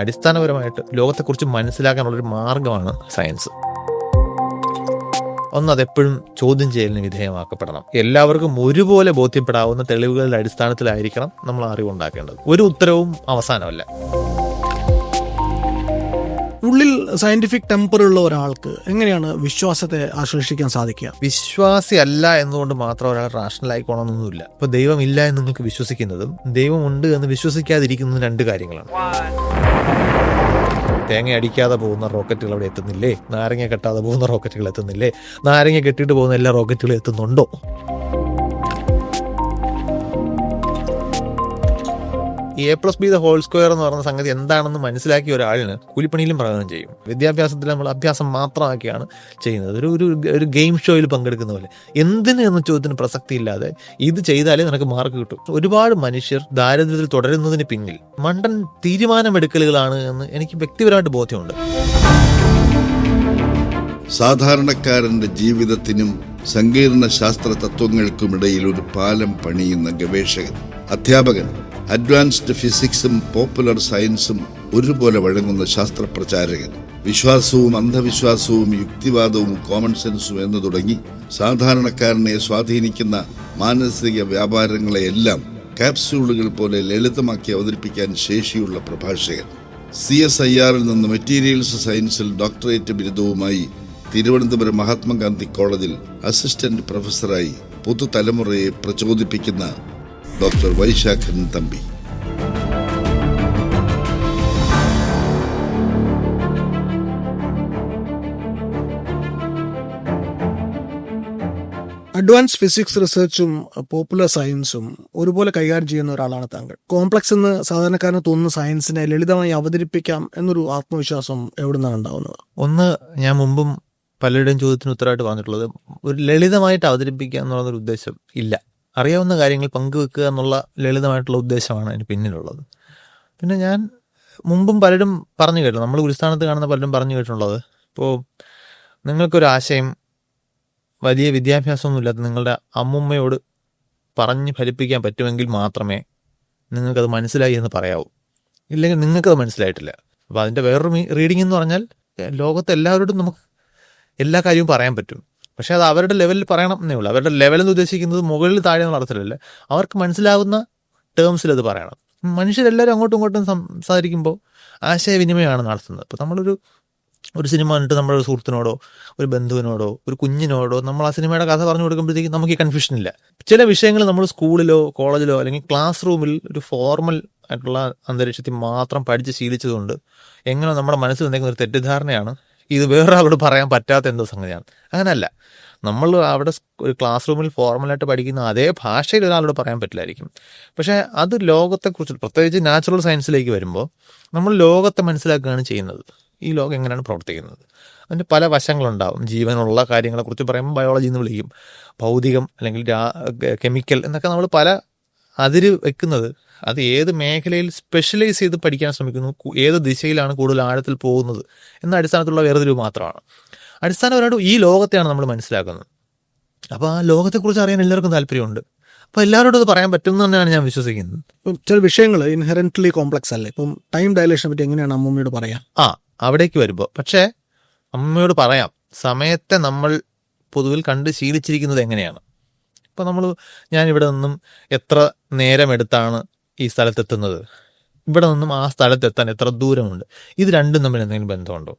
അടിസ്ഥാനപരമായിട്ട് ലോകത്തെക്കുറിച്ച് മനസ്സിലാക്കാനുള്ളൊരു മാർഗമാണ് സയൻസ്. അതെപ്പോഴും ചോദ്യം ചെയ്യലിന് വിധേയമാക്കപ്പെടണം. എല്ലാവർക്കും ഒരുപോലെ ബോധ്യപ്പെടാവുന്ന തെളിവുകളുടെ അടിസ്ഥാനത്തിലായിരിക്കണം നമ്മൾ അറിവുണ്ടാക്കേണ്ടത്. ഒരു ഉത്തരവും അവസാനമല്ല. ഉള്ളിൽ സയന്റിഫിക് ടെമ്പർ ഉള്ള ഒരാൾക്ക് എങ്ങനെയാണ് വിശ്വാസത്തെ ആശ്ലേഷിക്കാൻ സാധിക്കുക? വിശ്വാസി അല്ല എന്നുകൊണ്ട് മാത്രം ഒരാൾ റാഷണൽ ആയിക്കോണമെന്നൊന്നുമില്ല. ഇപ്പൊ ദൈവം ഇല്ല എന്ന് നിങ്ങൾക്ക് വിശ്വസിക്കുന്നതും ദൈവം ഉണ്ട് എന്ന് വിശ്വസിക്കാതിരിക്കുന്നതും രണ്ട് കാര്യങ്ങളാണ്. തേങ്ങ അടിക്കാതെ പോകുന്ന റോക്കറ്റുകൾ അവിടെ എത്തുന്നില്ലേ? നാരങ്ങ കെട്ടാതെ പോകുന്ന റോക്കറ്റുകൾ എത്തുന്നില്ലേ? നാരങ്ങ കെട്ടിയിട്ട് പോകുന്ന എല്ലാ റോക്കറ്റുകളും എത്തുന്നുണ്ടോ? ഈ A+B² എന്ന് പറയുന്ന സംഗതി എന്താണെന്ന് മനസ്സിലാക്കിയ ഒരാളിന് കൂലിപ്പണിയിലും പ്രയോജനം ചെയ്യും. വിദ്യാഭ്യാസത്തിൽ നമ്മൾ അഭ്യാസം മാത്രമാക്കിയാണ് ചെയ്യുന്നത്. ഒരു ഗെയിം ഷോയിൽ പങ്കെടുക്കുന്ന പോലെ. എന്തിന് എന്ന ചോദ്യത്തിന് പ്രസക്തിയില്ലാതെ ഇത് ചെയ്താലേ നിനക്ക് മാർക്ക് കിട്ടും. ഒരുപാട് മനുഷ്യർ ദാരിദ്ര്യത്തിൽ തുടരുന്നതിന് പിന്നിൽ മണ്ടൻ തീരുമാനമെടുക്കലുകളാണ് എന്ന് എനിക്ക് വ്യക്തിപരമായിട്ട് ബോധ്യമുണ്ട്. സാധാരണക്കാരന്റെ ജീവിതത്തിനും സങ്കീർണ ശാസ്ത്ര തത്വങ്ങൾക്കുമിടയിൽ ഒരു പാലം പണിയുന്ന ഗവേഷകൻ, അധ്യാപകൻ, അഡ്വാൻസ്ഡ് ഫിസിക്സും പോപ്പുലർ സയൻസും ഒരുപോലെ വഴങ്ങുന്ന ശാസ്ത്രപ്രചാരകൻ, വിശ്വാസവും അന്ധവിശ്വാസവും യുക്തിവാദവും കോമൺ സെൻസും എന്ന് തുടങ്ങി സാധാരണക്കാരനെ സ്വാധീനിക്കുന്ന മാനസിക വ്യാപാരങ്ങളെയെല്ലാം കാപ്സ്യൂളുകൾ പോലെ ലളിതമാക്കി അവതരിപ്പിക്കാൻ ശേഷിയുള്ള പ്രഭാഷകൻ. CSIR നിന്ന് മെറ്റീരിയൽസ് സയൻസിൽ ഡോക്ടറേറ്റ് ബിരുദവുമായി തിരുവനന്തപുരം മഹാത്മാഗാന്ധി കോളേജിൽ അസിസ്റ്റന്റ് പ്രൊഫസറായി പുതുതലമുറയെ പ്രചോദിപ്പിക്കുന്ന doctor Vaishakhan Thampi. Advance physics റിസർച്ചും പോപ്പുലർ സയൻസും ഒരുപോലെ കൈകാര്യം ചെയ്യുന്ന ഒരാളാണ് താങ്കൾ. കോംപ്ലക്സ് എന്ന് സാധാരണക്കാരന് തോന്നുന്ന സയൻസിനെ ലളിതമായി അവതരിപ്പിക്കാം എന്നൊരു ആത്മവിശ്വാസം എവിടെ നിന്നാണ് ഉണ്ടാവുന്നത്? ഒന്ന്, ഞാൻ മുമ്പും പലരുടെയും ചോദ്യത്തിന് ഉത്തരമായിട്ട് പറഞ്ഞിട്ടുള്ളത്, ഒരു ലളിതമായിട്ട് അവതരിപ്പിക്കുക എന്നുള്ളൊരു ഉദ്ദേശം ഇല്ല. അറിയാവുന്ന കാര്യങ്ങൾ പങ്കുവെക്കുക എന്നുള്ള ലളിതമായിട്ടുള്ള ഉദ്ദേശമാണ് അതിന് പിന്നിലുള്ളത്. പിന്നെ ഞാൻ മുമ്പും പലരും പറഞ്ഞു കേട്ടു, നമ്മൾ ഗുരുസ്ഥാനത്ത് കാണുന്ന പലരും പറഞ്ഞു കേട്ടിട്ടുള്ളത്, ഇപ്പോൾ നിങ്ങൾക്കൊരു ആശയം വലിയ വിദ്യാഭ്യാസമൊന്നുമില്ലാത്ത നിങ്ങളുടെ അമ്മുമ്മയോട് പറഞ്ഞ് ഫലിപ്പിക്കാൻ പറ്റുമെങ്കിൽ മാത്രമേ നിങ്ങൾക്കത് മനസ്സിലായി എന്ന് പറയാവൂ. ഇല്ലെങ്കിൽ നിങ്ങൾക്കത് മനസ്സിലായിട്ടില്ല. അപ്പോൾ അതിൻ്റെ വേറൊരു റീഡിംഗ് എന്ന് പറഞ്ഞാൽ ലോകത്തെ എല്ലാവരോടും നമുക്ക് എല്ലാ കാര്യവും പറയാൻ പറ്റും. പക്ഷേ അത് അവരുടെ ലെവലിൽ പറയണം എന്നേ ഉള്ളൂ. അവരുടെ ലെവലെന്ന് ഉദ്ദേശിക്കുന്നത് മുകളിൽ താഴെ എന്നുള്ള അർത്ഥത്തിലല്ല, അവർക്ക് മനസ്സിലാവുന്ന ടേംസിൽ അത് പറയണം. മനുഷ്യരെല്ലാവരും അങ്ങോട്ടും ഇങ്ങോട്ടും സംസാരിക്കുമ്പോൾ ആശയവിനിമയമാണ് നടത്തുന്നത്. ഇപ്പോൾ നമ്മളൊരു സിനിമ കണ്ടിട്ട് നമ്മുടെ ഒരു സുഹൃത്തിനോടോ ഒരു ബന്ധുവിനോടോ ഒരു കുഞ്ഞിനോടോ നമ്മൾ ആ സിനിമയുടെ കഥ പറഞ്ഞു കൊടുക്കുമ്പോഴത്തേക്കും നമുക്ക് ഈ കൺഫ്യൂഷൻ ഇല്ല. ചില വിഷയങ്ങൾ നമ്മൾ സ്കൂളിലോ കോളേജിലോ അല്ലെങ്കിൽ ക്ലാസ് റൂമിൽ ഒരു ഫോർമൽ ആയിട്ടുള്ള അന്തരീക്ഷത്തിൽ മാത്രം പഠിച്ച് ശീലിച്ചതുകൊണ്ട് എങ്ങനെ നമ്മുടെ മനസ്സിൽ നിൽക്കുന്ന ഒരു തെറ്റിദ്ധാരണയാണ് ഇത് വേറൊരാളോട് പറയാൻ പറ്റാത്ത എന്തോ സംഗതിയാണ്. അങ്ങനെയല്ല, നമ്മൾ അവിടെ ഒരു ക്ലാസ് റൂമിൽ ഫോർമലായിട്ട് പഠിക്കുന്ന അതേ ഭാഷയിൽ ഒരാളോട് പറയാൻ പറ്റില്ലായിരിക്കും. പക്ഷേ അത് ലോകത്തെക്കുറിച്ച്, പ്രത്യേകിച്ച് നാച്ചുറൽ സയൻസിലേക്ക് വരുമ്പോൾ നമ്മൾ ലോകത്തെ മനസ്സിലാക്കുകയാണ് ചെയ്യുന്നത്. ഈ ലോകം എങ്ങനെയാണ് പ്രവർത്തിക്കുന്നത്, അതിൻ്റെ പല വശങ്ങളുണ്ടാവും. ജീവനുള്ള കാര്യങ്ങളെക്കുറിച്ച് പറയുമ്പോൾ ബയോളജി എന്ന് വിളിക്കും, ഭൗതികം അല്ലെങ്കിൽ കെമിക്കൽ എന്നൊക്കെ നമ്മൾ പല അതിര് വെക്കുന്നത് അത് ഏത് മേഖലയിൽ സ്പെഷ്യലൈസ് ചെയ്ത് പഠിക്കാൻ ശ്രമിക്കുന്നു, ഏത് ദിശയിലാണ് കൂടുതൽ ആഴത്തിൽ പോകുന്നത് എന്ന അടിസ്ഥാനത്തിലുള്ള വേർതിരിവ് മാത്രമാണ്. അടിസ്ഥാനപരമായിട്ട് ഈ ലോകത്തെയാണ് നമ്മൾ മനസ്സിലാക്കുന്നത്. അപ്പോൾ ആ ലോകത്തെക്കുറിച്ച് അറിയാൻ എല്ലാവർക്കും താല്പര്യമുണ്ട്. അപ്പോൾ എല്ലാവരോടും അത് പറയാൻ പറ്റും തന്നെയാണ് ഞാൻ വിശ്വസിക്കുന്നത്. ഇപ്പം ചില വിഷയങ്ങൾ ഇൻഹെറന്റ്ലി കോംപ്ലക്സ് അല്ലേ? ഇപ്പം ടൈം ഡയലേഷനെ പറ്റി എങ്ങനെയാണ് അമ്മൂമ്മയോട് പറയാം? അവിടേക്ക് വരുമ്പോൾ പക്ഷേ അമ്മയോട് പറയാം, സമയത്തെ നമ്മൾ പൊതുവിൽ കണ്ട് ശീലിച്ചിരിക്കുന്നത് എങ്ങനെയാണ്. ഇപ്പോൾ ഞാനിവിടെ നിന്നും എത്ര നേരമെടുത്താണ് ഈ സ്ഥലത്തെത്തുന്നത്, ഇവിടെ നിന്നും ആ സ്ഥലത്തെത്താൻ എത്ര ദൂരമുണ്ട്, ഇത് രണ്ടും തമ്മിൽ എന്തെങ്കിലും ബന്ധമുണ്ടോ?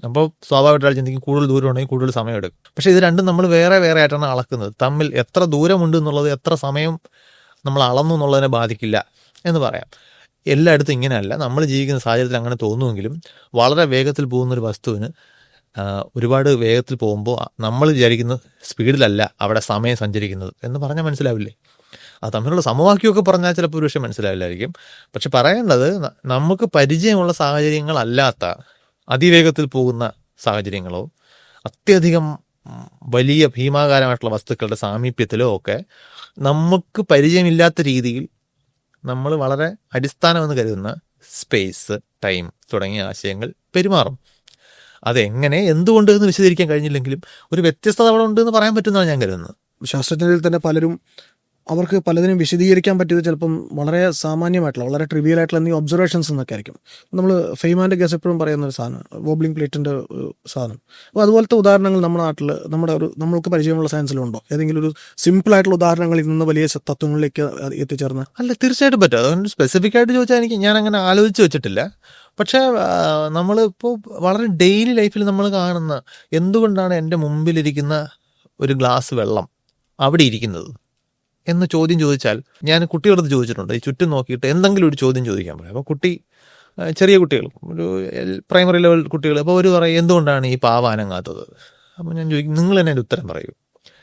അപ്പോൾ സ്വാഭാവികമായിട്ട് ചിന്തിക്കും കൂടുതൽ ദൂരം ഉണ്ടെങ്കിൽ കൂടുതൽ സമയം എടുക്കും. പക്ഷേ ഇത് രണ്ടും നമ്മൾ വേറെ വേറെ ആയിട്ടാണ് അളക്കുന്നത്. തമ്മിൽ എത്ര ദൂരമുണ്ട് എന്നുള്ളത് എത്ര സമയം നമ്മൾ അളന്നു എന്നുള്ളതിനെ ബാധിക്കില്ല എന്ന് പറയാം. എല്ലായിടത്തും ഇങ്ങനെയല്ല. നമ്മൾ ജീവിക്കുന്ന സാഹചര്യത്തിൽ അങ്ങനെ തോന്നുമെങ്കിലും വളരെ വേഗത്തിൽ പോകുന്നൊരു വസ്തുവിന് ഒരുപാട് വേഗത്തിൽ പോകുമ്പോൾ നമ്മൾ വിചാരിക്കുന്ന സ്പീഡിലല്ല അവിടെ സമയം സഞ്ചരിക്കുന്നത് എന്ന് പറഞ്ഞാൽ മനസ്സിലാവില്ലേ? അത് തമ്മിലുള്ള സമവാക്യമൊക്കെ പറഞ്ഞാൽ ചിലപ്പോൾ ഒരു വിഷയം മനസ്സിലാവില്ലായിരിക്കും. പക്ഷെ പറയേണ്ടത്, നമുക്ക് പരിചയമുള്ള സാഹചര്യങ്ങളല്ലാത്ത അതിവേഗത്തിൽ പോകുന്ന സാഹചര്യങ്ങളോ അത്യധികം വലിയ ഭീമാകാരമായിട്ടുള്ള വസ്തുക്കളുടെ സാമീപ്യത്തിലോ ഒക്കെ നമുക്ക് പരിചയമില്ലാത്ത രീതിയിൽ നമ്മൾ വളരെ അടിസ്ഥാനമെന്ന് കരുതുന്ന സ്പേസ്, ടൈം തുടങ്ങിയ ആശയങ്ങൾ പെരുമാറും. അതെങ്ങനെ, എന്തുകൊണ്ട് എന്ന് വിശദീകരിക്കാൻ കഴിഞ്ഞില്ലെങ്കിലും ഒരു വ്യത്യസ്തത അവിടെ ഉണ്ട് എന്ന് പറയാൻ പറ്റുന്നതാണ് ഞാൻ കരുതുന്നത്. ശാസ്ത്രജ്ഞരിൽ തന്നെ പലരും അവർക്ക് പലതിനും വിശദീകരിക്കാൻ പറ്റിയത് ചിലപ്പം വളരെ സാമാന്യമായിട്ടുള്ള വളരെ ട്രിവിയൽ ആയിട്ടുള്ള എന്തെങ്കിലും ഒബ്സർവേഷൻസ് എന്നൊക്കെ ആയിരിക്കും. നമ്മൾ ഫെയ്മാൻ്റെ കേസ് എപ്പോഴും പറയുന്ന ഒരു സാധനം വോബ്ലിംഗ് പ്ലേറ്റിൻ്റെ സാധനം. അപ്പോൾ അതുപോലത്തെ ഉദാഹരണങ്ങൾ നമ്മുടെ നാട്ടിൽ നമ്മൾക്ക് പരിചയമുള്ള സയൻസിലുണ്ടോ? ഏതെങ്കിലും ഒരു സിമ്പിളായിട്ടുള്ള ഉദാഹരണങ്ങളിൽ നിന്ന് വലിയ തത്വങ്ങളിലേക്ക് എത്തിച്ചേർന്ന്? അല്ല, തീർച്ചയായിട്ടും പറ്റും. അതുകൊണ്ട് സ്പെസിഫിക് ആയിട്ട് ചോദിച്ചാൽ ഞാൻ അങ്ങനെ ആലോചിച്ച് വെച്ചിട്ടില്ല. പക്ഷേ നമ്മളിപ്പോൾ വളരെ ഡെയിലി ലൈഫിൽ നമ്മൾ കാണുന്ന എന്തുകൊണ്ടാണ് എൻ്റെ മുമ്പിലിരിക്കുന്ന ഒരു ഗ്ലാസ് വെള്ളം അവിടെ ഇരിക്കുന്നത് എന്ന് ചോദ്യം ചോദിച്ചാൽ, ഞാൻ കുട്ടികളടുത്ത് ചോദിച്ചിട്ടുണ്ട്. ഈ ചുറ്റും നോക്കിയിട്ട് എന്തെങ്കിലും ഒരു ചോദ്യം ചോദിക്കാൻ പറയും. അപ്പോൾ ചെറിയ കുട്ടികൾ, ഒരു പ്രൈമറി ലെവൽ കുട്ടികൾ, അപ്പോൾ അവർ പറയും എന്തുകൊണ്ടാണ് ഈ പാവ അനങ്ങാത്തത്? അപ്പോൾ ഞാൻ ചോദിക്കും, നിങ്ങൾ തന്നെ അതിൻ്റെ ഉത്തരം പറയൂ,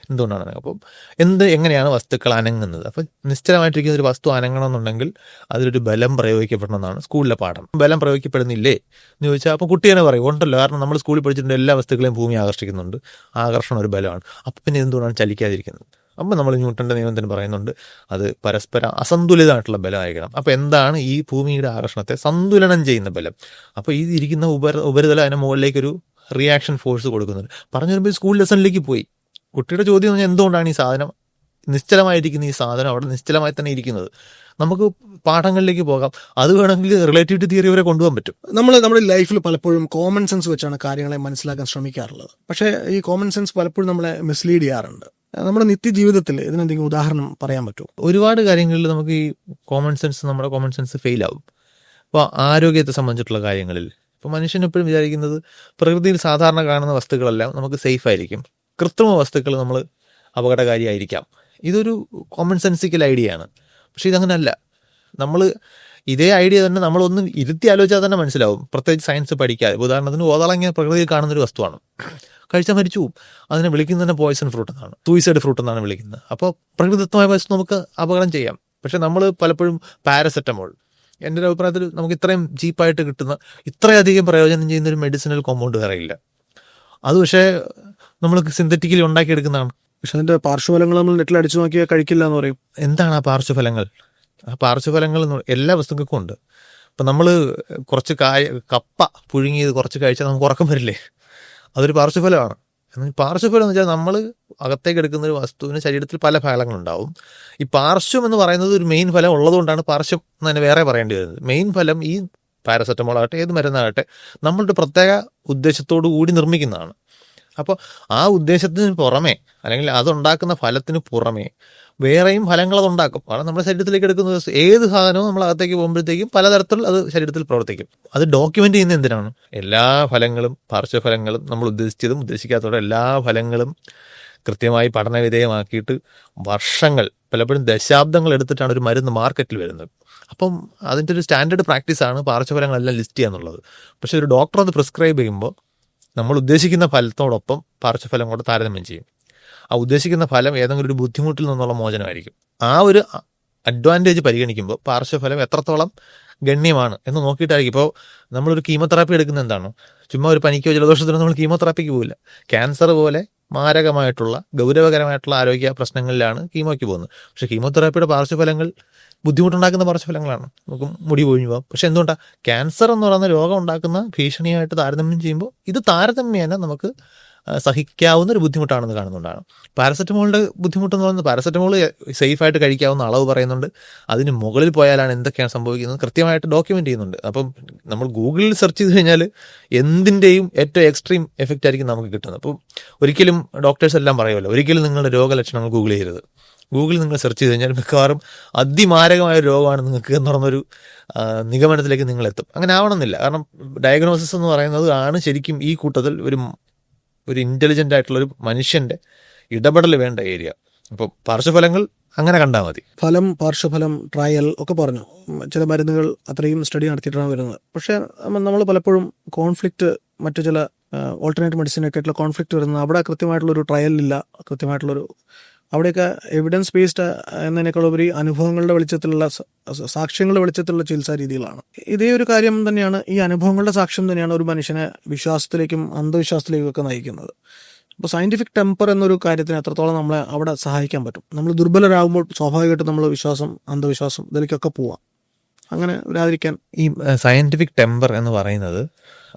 എന്തുകൊണ്ടാണ് അനങ്ങുക? അപ്പം എങ്ങനെയാണ് വസ്തുക്കൾ അനങ്ങുന്നത്? അപ്പം നിശ്ചലമായിട്ടിരിക്കുന്ന ഒരു വസ്തു അനങ്ങണമെന്നുണ്ടെങ്കിൽ അതിലൊരു ബലം പ്രയോഗിക്കപ്പെടണമെന്നാണ് സ്കൂളിലെ പാഠം. ബലം പ്രയോഗിക്കപ്പെടുന്നില്ലേ എന്ന് ചോദിച്ചാൽ അപ്പോൾ കുട്ടി തന്നെ പറയും ഉണ്ടല്ലോ, കാരണം നമ്മൾ സ്കൂളിൽ പഠിച്ചിട്ടുണ്ട് എല്ലാ വസ്തുക്കളെയും ഭൂമി ആകർഷിക്കുന്നുണ്ട്, ആകർഷണം ഒരു ബലമാണ്. അപ്പം പിന്നെ എന്തുകൊണ്ടാണ് ചലിക്കാതിരിക്കുന്നത്? അപ്പം നമ്മൾ ന്യൂട്ടൻ്റെ നിയമത്തിന് പറയുന്നുണ്ട് അത് പരസ്പര അസന്തുലിതമായിട്ടുള്ള ബലമായിരിക്കണം. അപ്പോൾ എന്താണ് ഈ ഭൂമിയുടെ ആകർഷണത്തെ സന്തുലനം ചെയ്യുന്ന ബലം? അപ്പോൾ ഈ ഇരിക്കുന്ന ഉപരിതലം അതിന് മുകളിലേക്കൊരു റിയാക്ഷൻ ഫോഴ്സ് കൊടുക്കുന്നുണ്ട്. പറഞ്ഞു വരുമ്പോൾ സ്കൂൾ ലെസണിലേക്ക് പോയി. കുട്ടിയുടെ ചോദ്യം എന്ന് പറഞ്ഞാൽ എന്തുകൊണ്ടാണ് ഈ സാധനം നിശ്ചലമായിരിക്കുന്ന ഈ സാധനം അവിടെ നിശ്ചലമായി തന്നെ ഇരിക്കുന്നത്? നമുക്ക് പാഠങ്ങളിലേക്ക് പോകാം. അത് വേണമെങ്കിൽ റിലേറ്റിവിറ്റി തിയറി വരെ കൊണ്ടുപോകാൻ പറ്റും. നമ്മുടെ ലൈഫിൽ പലപ്പോഴും കോമൺ സെൻസ് വെച്ചാണ് കാര്യങ്ങളെ മനസ്സിലാക്കാൻ ശ്രമിക്കാറുള്ളത്. പക്ഷേ ഈ കോമൺ സെൻസ് പലപ്പോഴും നമ്മളെ മിസ്ലീഡ് ചെയ്യാറുണ്ട്. നമ്മുടെ നിത്യജീവിതത്തിൽ ഇതിനെന്തെങ്കിലും ഉദാഹരണം പറയാൻ പറ്റുമോ? ഒരുപാട് കാര്യങ്ങളിൽ നമുക്ക് ഈ നമ്മുടെ കോമൺ സെൻസ് ഫെയിൽ ആവും. അപ്പോൾ ആരോഗ്യത്തെ സംബന്ധിച്ചിട്ടുള്ള കാര്യങ്ങളിൽ ഇപ്പോൾ മനുഷ്യൻ എപ്പോഴും വിചാരിക്കുന്നത് പ്രകൃതിയിൽ സാധാരണ കാണുന്ന വസ്തുക്കളെല്ലാം നമുക്ക് സേഫ് ആയിരിക്കും, കൃത്രിമ വസ്തുക്കൾ നമ്മൾ അപകടകാരിയായിരിക്കാം. ഇതൊരു കോമൺ സെൻസിക്കൽ ഐഡിയ ആണ്. പക്ഷെ ഇതങ്ങനല്ല. നമ്മൾ ഇതേ ഐഡിയ തന്നെ നമ്മളൊന്ന് ഇരുത്തി ആലോചിച്ചാൽ തന്നെ മനസ്സിലാവും. പ്രത്യേകിച്ച് സയൻസ് പഠിക്കാതെ. ഉദാഹരണത്തിന് ഓതളങ്ങിയ പ്രകൃതിയിൽ കാണുന്നൊരു വസ്തുവാണ്, കഴിച്ചാൽ മരിച്ചു പോകും. അതിനെ വിളിക്കുന്നത് തന്നെ പോയ്സൺ ഫ്രൂട്ട് എന്നാണ്, സൂയിസൈഡ് ഫ്രൂട്ട് എന്നാണ് വിളിക്കുന്നത്. അപ്പോൾ പ്രകൃതിദത്തമായ വസ്തു നമുക്ക് അപകടം ചെയ്യാം. പക്ഷെ നമ്മൾ പലപ്പോഴും പാരസെറ്റമോൾ, എൻ്റെ ഒരു അഭിപ്രായത്തിൽ നമുക്ക് ഇത്രയും ചീപ്പായിട്ട് കിട്ടുന്ന ഇത്രയധികം പ്രയോജനം ചെയ്യുന്ന ഒരു മെഡിസിനൽ കോമ്പൗണ്ട് വേറെ ഇല്ല. അത് പക്ഷേ നമ്മൾ സിന്തറ്റിക്കലി ഉണ്ടാക്കിയെടുക്കുന്നതാണ്. പക്ഷെ അതിന്റെ പാർശ്വഫലങ്ങൾ നമ്മൾ നെറ്റിൽ അടിച്ചു നോക്കിയാൽ കഴിക്കില്ല എന്ന് പറയും. എന്താണ് ആ പാർശ്വഫലങ്ങൾ? ആ പാർശ്വഫലങ്ങൾ എല്ലാ വസ്തുക്കൾക്കും ഉണ്ട്. ഇപ്പം നമ്മൾ കുറച്ച് കപ്പ പുഴുങ്ങിയത് കുറച്ച് കഴിച്ചാൽ നമുക്ക് ഉറക്കം വരില്ലേ? അതൊരു പാർശ്വഫലമാണ്. പാർശ്വഫലം എന്ന് വെച്ചാൽ നമ്മൾ അകത്തേക്ക് എടുക്കുന്ന ഒരു വസ്തുവിന് ശരീരത്തിൽ പല ഫലങ്ങളുണ്ടാവും. ഈ പാർശ്വം എന്ന് പറയുന്നത് ഒരു മെയിൻ ഫലം ഉള്ളതുകൊണ്ടാണ് പാർശ്വം എന്ന് തന്നെ വേറെ പറയേണ്ടി വരുന്നത്. മെയിൻ ഫലം ഈ പാരസെറ്റമോൾ ആകട്ടെ ഏത് മരുന്നാകട്ടെ നമ്മളുടെ പ്രത്യേക ഉദ്ദേശത്തോടു കൂടി നിർമ്മിക്കുന്നതാണ്. അപ്പോൾ ആ ഉദ്ദേശത്തിന് പുറമേ അല്ലെങ്കിൽ അതുണ്ടാക്കുന്ന ഫലത്തിന് പുറമേ വേറെയും ഫലങ്ങൾ അതുണ്ടാക്കും. കാരണം നമ്മുടെ ശരീരത്തിലേക്ക് എടുക്കുന്ന ഏത് സാധനവും നമ്മൾ അകത്തേക്ക് പോകുമ്പോഴത്തേക്കും പലതരത്തിൽ അത് ശരീരത്തിൽ പ്രവർത്തിക്കും. അത് ഡോക്യുമെന്റ് ചെയ്യുന്ന എന്തിനാണ്? എല്ലാ ഫലങ്ങളും പാർശ്വഫലങ്ങളും നമ്മൾ ഉദ്ദേശിച്ചതും ഉദ്ദേശിക്കാത്തതും എല്ലാ ഫലങ്ങളും കൃത്യമായി പഠനവിധേയമാക്കിയിട്ട് വർഷങ്ങൾ, പലപ്പോഴും ദശാബ്ദങ്ങൾ എടുത്തിട്ടാണ് ഒരു മരുന്ന് മാർക്കറ്റിൽ വരുന്നത്. അപ്പം അതിൻ്റെ ഒരു സ്റ്റാൻഡേർഡ് പ്രാക്ടീസാണ് പാർശ്വഫലങ്ങളെല്ലാം ലിസ്റ്റ് ചെയ്യുക എന്നുള്ളത്. പക്ഷേ ഒരു ഡോക്ടർ അത് പ്രിസ്ക്രൈബ് ചെയ്യുമ്പോൾ നമ്മൾ ഉദ്ദേശിക്കുന്ന ഫലത്തോടൊപ്പം പാർശ്വഫലം കൂടെ താരതമ്യം ചെയ്യും. ആ ഉദ്ദേശിക്കുന്ന ഫലം ഏതെങ്കിലും ഒരു ബുദ്ധിമുട്ടിൽ നിന്നുള്ള മോചനമായിരിക്കും. ആ ഒരു അഡ്വാൻറ്റേജ് പരിഗണിക്കുമ്പോൾ പാർശ്വഫലം എത്രത്തോളം ഗണ്യമാണ് എന്ന് നോക്കിയിട്ടായിരിക്കും. ഇപ്പോൾ നമ്മളൊരു കീമോതെറാപ്പി എടുക്കുന്നത് എന്താണ്? ചുമ്മാ ഒരു പനിക്കോ ജലദോഷത്തിനോ നമ്മൾ കീമോതെറാപ്പിക്ക് പോവില്ല. ക്യാൻസർ പോലെ മാരകമായിട്ടുള്ള ഗൗരവകരമായിട്ടുള്ള ആരോഗ്യ പ്രശ്നങ്ങളിലാണ് കീമോയ്ക്ക് പോകുന്നത്. പക്ഷേ കീമോതെറാപ്പിയുടെ പാർശ്വഫലങ്ങൾ ബുദ്ധിമുട്ടുണ്ടാക്കുന്ന പാർശ്വഫലങ്ങളാണ്. നമുക്ക് മുടി പൊഴിഞ്ഞു പോകാം. പക്ഷെ എന്തുകൊണ്ടാണ്? ക്യാൻസർ എന്ന് പറയുന്ന രോഗം ഉണ്ടാക്കുന്ന ഭീഷണിയായിട്ട് താരതമ്യം ചെയ്യുമ്പോൾ ഇത് താരതമ്യേന നമുക്ക് സഹിക്കാവുന്ന ഒരു ബുദ്ധിമുട്ടാണെന്ന് കാണുന്നുണ്ടാണ്. പാരസെറ്റമോളിൻ്റെ ബുദ്ധിമുട്ടെന്ന് പറയുന്നത് പാരസെറ്റമോൾ സേഫായിട്ട് കഴിക്കാവുന്ന അളവ് പറയുന്നുണ്ട്. അതിന് മുകളിൽ പോയാലാണ് എന്തൊക്കെയാണ് സംഭവിക്കുന്നത് കൃത്യമായിട്ട് ഡോക്യുമെൻ്റ് ചെയ്യുന്നുണ്ട്. അപ്പം നമ്മൾ ഗൂഗിളിൽ സെർച്ച് ചെയ്ത് കഴിഞ്ഞാൽ എന്തിൻ്റെയും ഏറ്റവും എക്സ്ട്രീം എഫക്റ്റ് ആയിരിക്കും നമുക്ക് കിട്ടുന്നത്. അപ്പം ഒരിക്കലും ഡോക്ടേഴ്സ് എല്ലാം പറയുമല്ലോ, ഒരിക്കലും നിങ്ങളുടെ രോഗലക്ഷണങ്ങൾ ഗൂഗിൾ ചെയ്യരുത്. ഗൂഗിളിൽ നിങ്ങൾ സെർച്ച് ചെയ്ത് കഴിഞ്ഞാൽ മിക്കവാറും അതിമാരകമായ രോഗമാണ് നിങ്ങൾക്ക് എന്ന് പറഞ്ഞൊരു നിഗമനത്തിലേക്ക് നിങ്ങളെത്തും. അങ്ങനെ ആവണമെന്നില്ല. കാരണം ഡയഗ്നോസിസ് എന്ന് പറയുന്നത് ആണ് ശരിക്കും ഈ കൂട്ടത്തിൽ ഒരു ഇൻ്റലിജൻ്റ് ആയിട്ടുള്ളൊരു മനുഷ്യൻ്റെ ഇടപെടൽ വേണ്ട ഏരിയ. അപ്പോൾ പാർശ്വഫലങ്ങൾ അങ്ങനെ കണ്ടാൽ മതി. ഫലം, പാർശ്വഫലം, ട്രയൽ ഒക്കെ പറഞ്ഞു. ചില മരുന്നുകൾ അത്രയും സ്റ്റഡി നടത്തിയിട്ടാണ് വരുന്നത്. പക്ഷേ നമ്മൾ പലപ്പോഴും കോൺഫ്ലിക്റ്റ്, മറ്റു ചില ഓൾട്ടർനേറ്റീവ് മെഡിസിനൊക്കെ ആയിട്ടുള്ള കോൺഫ്ലിക്റ്റ് വരുന്നത് അവിടെ കൃത്യമായിട്ടുള്ളൊരു ട്രയലില്ല, കൃത്യമായിട്ടുള്ളൊരു അവിടെയൊക്കെ എവിഡൻസ് ബേസ്ഡ് എന്നതിനേക്കാളുപരി അനുഭവങ്ങളുടെ വെളിച്ചത്തിലുള്ള സാക്ഷ്യങ്ങളുടെ വെളിച്ചത്തിലുള്ള ചികിത്സാ രീതികളാണ്. ഇതേ ഒരു കാര്യം തന്നെയാണ്, ഈ അനുഭവങ്ങളുടെ സാക്ഷ്യം തന്നെയാണ് ഒരു മനുഷ്യനെ വിശ്വാസത്തിലേക്കും അന്ധവിശ്വാസത്തിലേക്കും ഒക്കെ നയിക്കുന്നത്. അപ്പോൾ സയൻറ്റിഫിക് ടെമ്പർ എന്നൊരു കാര്യത്തിന് എത്രത്തോളം നമ്മളെ അവിടെ സഹായിക്കാൻ പറ്റും? നമ്മൾ ദുർബലരാകുമ്പോൾ സ്വാഭാവികമായിട്ടും നമ്മൾ വിശ്വാസം, അന്ധവിശ്വാസം ഇതിലേക്കൊക്കെ പോവാം. അങ്ങനെ വരാതിരിക്കാൻ ഈ സയൻറ്റിഫിക് ടെമ്പർ എന്ന് പറയുന്നത്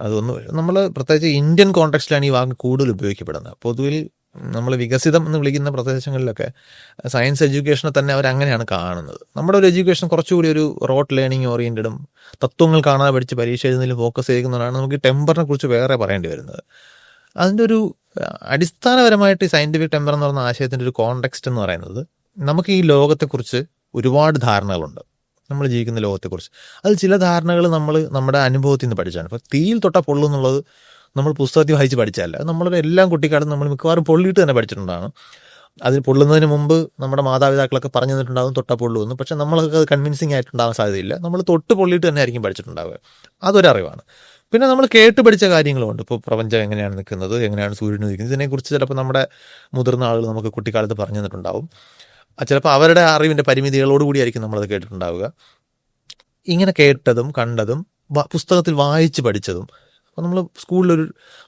അതൊന്ന് നമ്മൾ പ്രത്യേകിച്ച് ഇന്ത്യൻ കോണ്ടെക്സ്റ്റിലാണ് ഈ വാക്ക് കൂടുതൽ ഉപയോഗിക്കപ്പെടുന്നത്. പൊതുവിൽ നമ്മൾ വികസിതം എന്ന് വിളിക്കുന്ന പ്രദേശങ്ങളിലൊക്കെ സയൻസ് എഡ്യൂക്കേഷനെ തന്നെ അവരങ്ങനെയാണ് കാണുന്നത്. നമ്മുടെ ഒരു എഡ്യൂക്കേഷൻ കുറച്ചുകൂടി ഒരു റോട്ട് ലേണിംഗ് ഓറിയൻറ്റഡും തത്വങ്ങൾ കാണാതെ പഠിച്ച് പരീക്ഷ എഴുതുന്നതിൽ ഫോക്കസ് ചെയ്യുന്നതാണ് നമുക്ക് ടെമ്പറിനെ കുറിച്ച് വേറെ പറയേണ്ടി വരുന്നത്. അതിൻ്റെ ഒരു അടിസ്ഥാനപരമായിട്ട് സയൻറ്റിഫിക് ടെമ്പർ എന്ന് പറയുന്ന ആശയത്തിൻ്റെ ഒരു കോണ്ടെക്സ്റ്റ് എന്ന് പറയുന്നത്, നമുക്ക് ഈ ലോകത്തെക്കുറിച്ച് ഒരുപാട് ധാരണകളുണ്ട്, നമ്മൾ ജീവിക്കുന്ന ലോകത്തെക്കുറിച്ച്. അതിൽ ചില ധാരണകൾ നമ്മൾ നമ്മുടെ അനുഭവത്തിൽ നിന്ന് പഠിച്ചാണ്. ഇപ്പോൾ തീയിൽ തൊട്ട പൊള്ളു എന്നുള്ളത് നമ്മൾ പുസ്തകത്തിൽ വായിച്ച് പഠിച്ചതല്ല, അത് നമ്മളുടെ എല്ലാം കുട്ടിക്കാലം നമ്മൾ മിക്കവാറും പൊള്ളിയിട്ട് തന്നെ പഠിച്ചിട്ടുണ്ടാണ്. അതിന് പൊള്ളുന്നതിന് മുമ്പ് നമ്മുടെ മാതാപിതാക്കളൊക്കെ പറഞ്ഞു തന്നിട്ടുണ്ടാകും തൊട്ട പൊള്ളുമെന്ന്. പക്ഷെ നമ്മൾക്ക് അത് കൺവിൻസിങ് ആയിട്ടുണ്ടാകാൻ സാധ്യതയില്ല. നമ്മൾ തൊട്ട് പൊള്ളിയിട്ട് തന്നെ ആയിരിക്കും പഠിച്ചിട്ടുണ്ടാവുക. അതൊരറിവാണ്. പിന്നെ നമ്മൾ കേട്ട് പഠിച്ച കാര്യങ്ങളുമുണ്ട്. ഇപ്പോൾ പ്രപഞ്ചം എങ്ങനെയാണ് നിൽക്കുന്നത്, എങ്ങനെയാണ് സൂര്യൻ ഉദിക്കുന്നത്, ഇതിനെക്കുറിച്ച് ചിലപ്പോൾ നമ്മുടെ മുതിർന്ന ആളുകൾ നമുക്ക് കുട്ടിക്കാലത്ത് പറഞ്ഞു തന്നിട്ടുണ്ടാവും. ചിലപ്പോൾ അവരുടെ അറിവിൻ്റെ പരിമിതികളോടുകൂടിയായിരിക്കും നമ്മളത് കേട്ടിട്ടുണ്ടാവുക. ഇങ്ങനെ കേട്ടതും കണ്ടതും പുസ്തകത്തിൽ വായിച്ച് പഠിച്ചതും, അപ്പോൾ നമ്മൾ സ്കൂളിലൊരു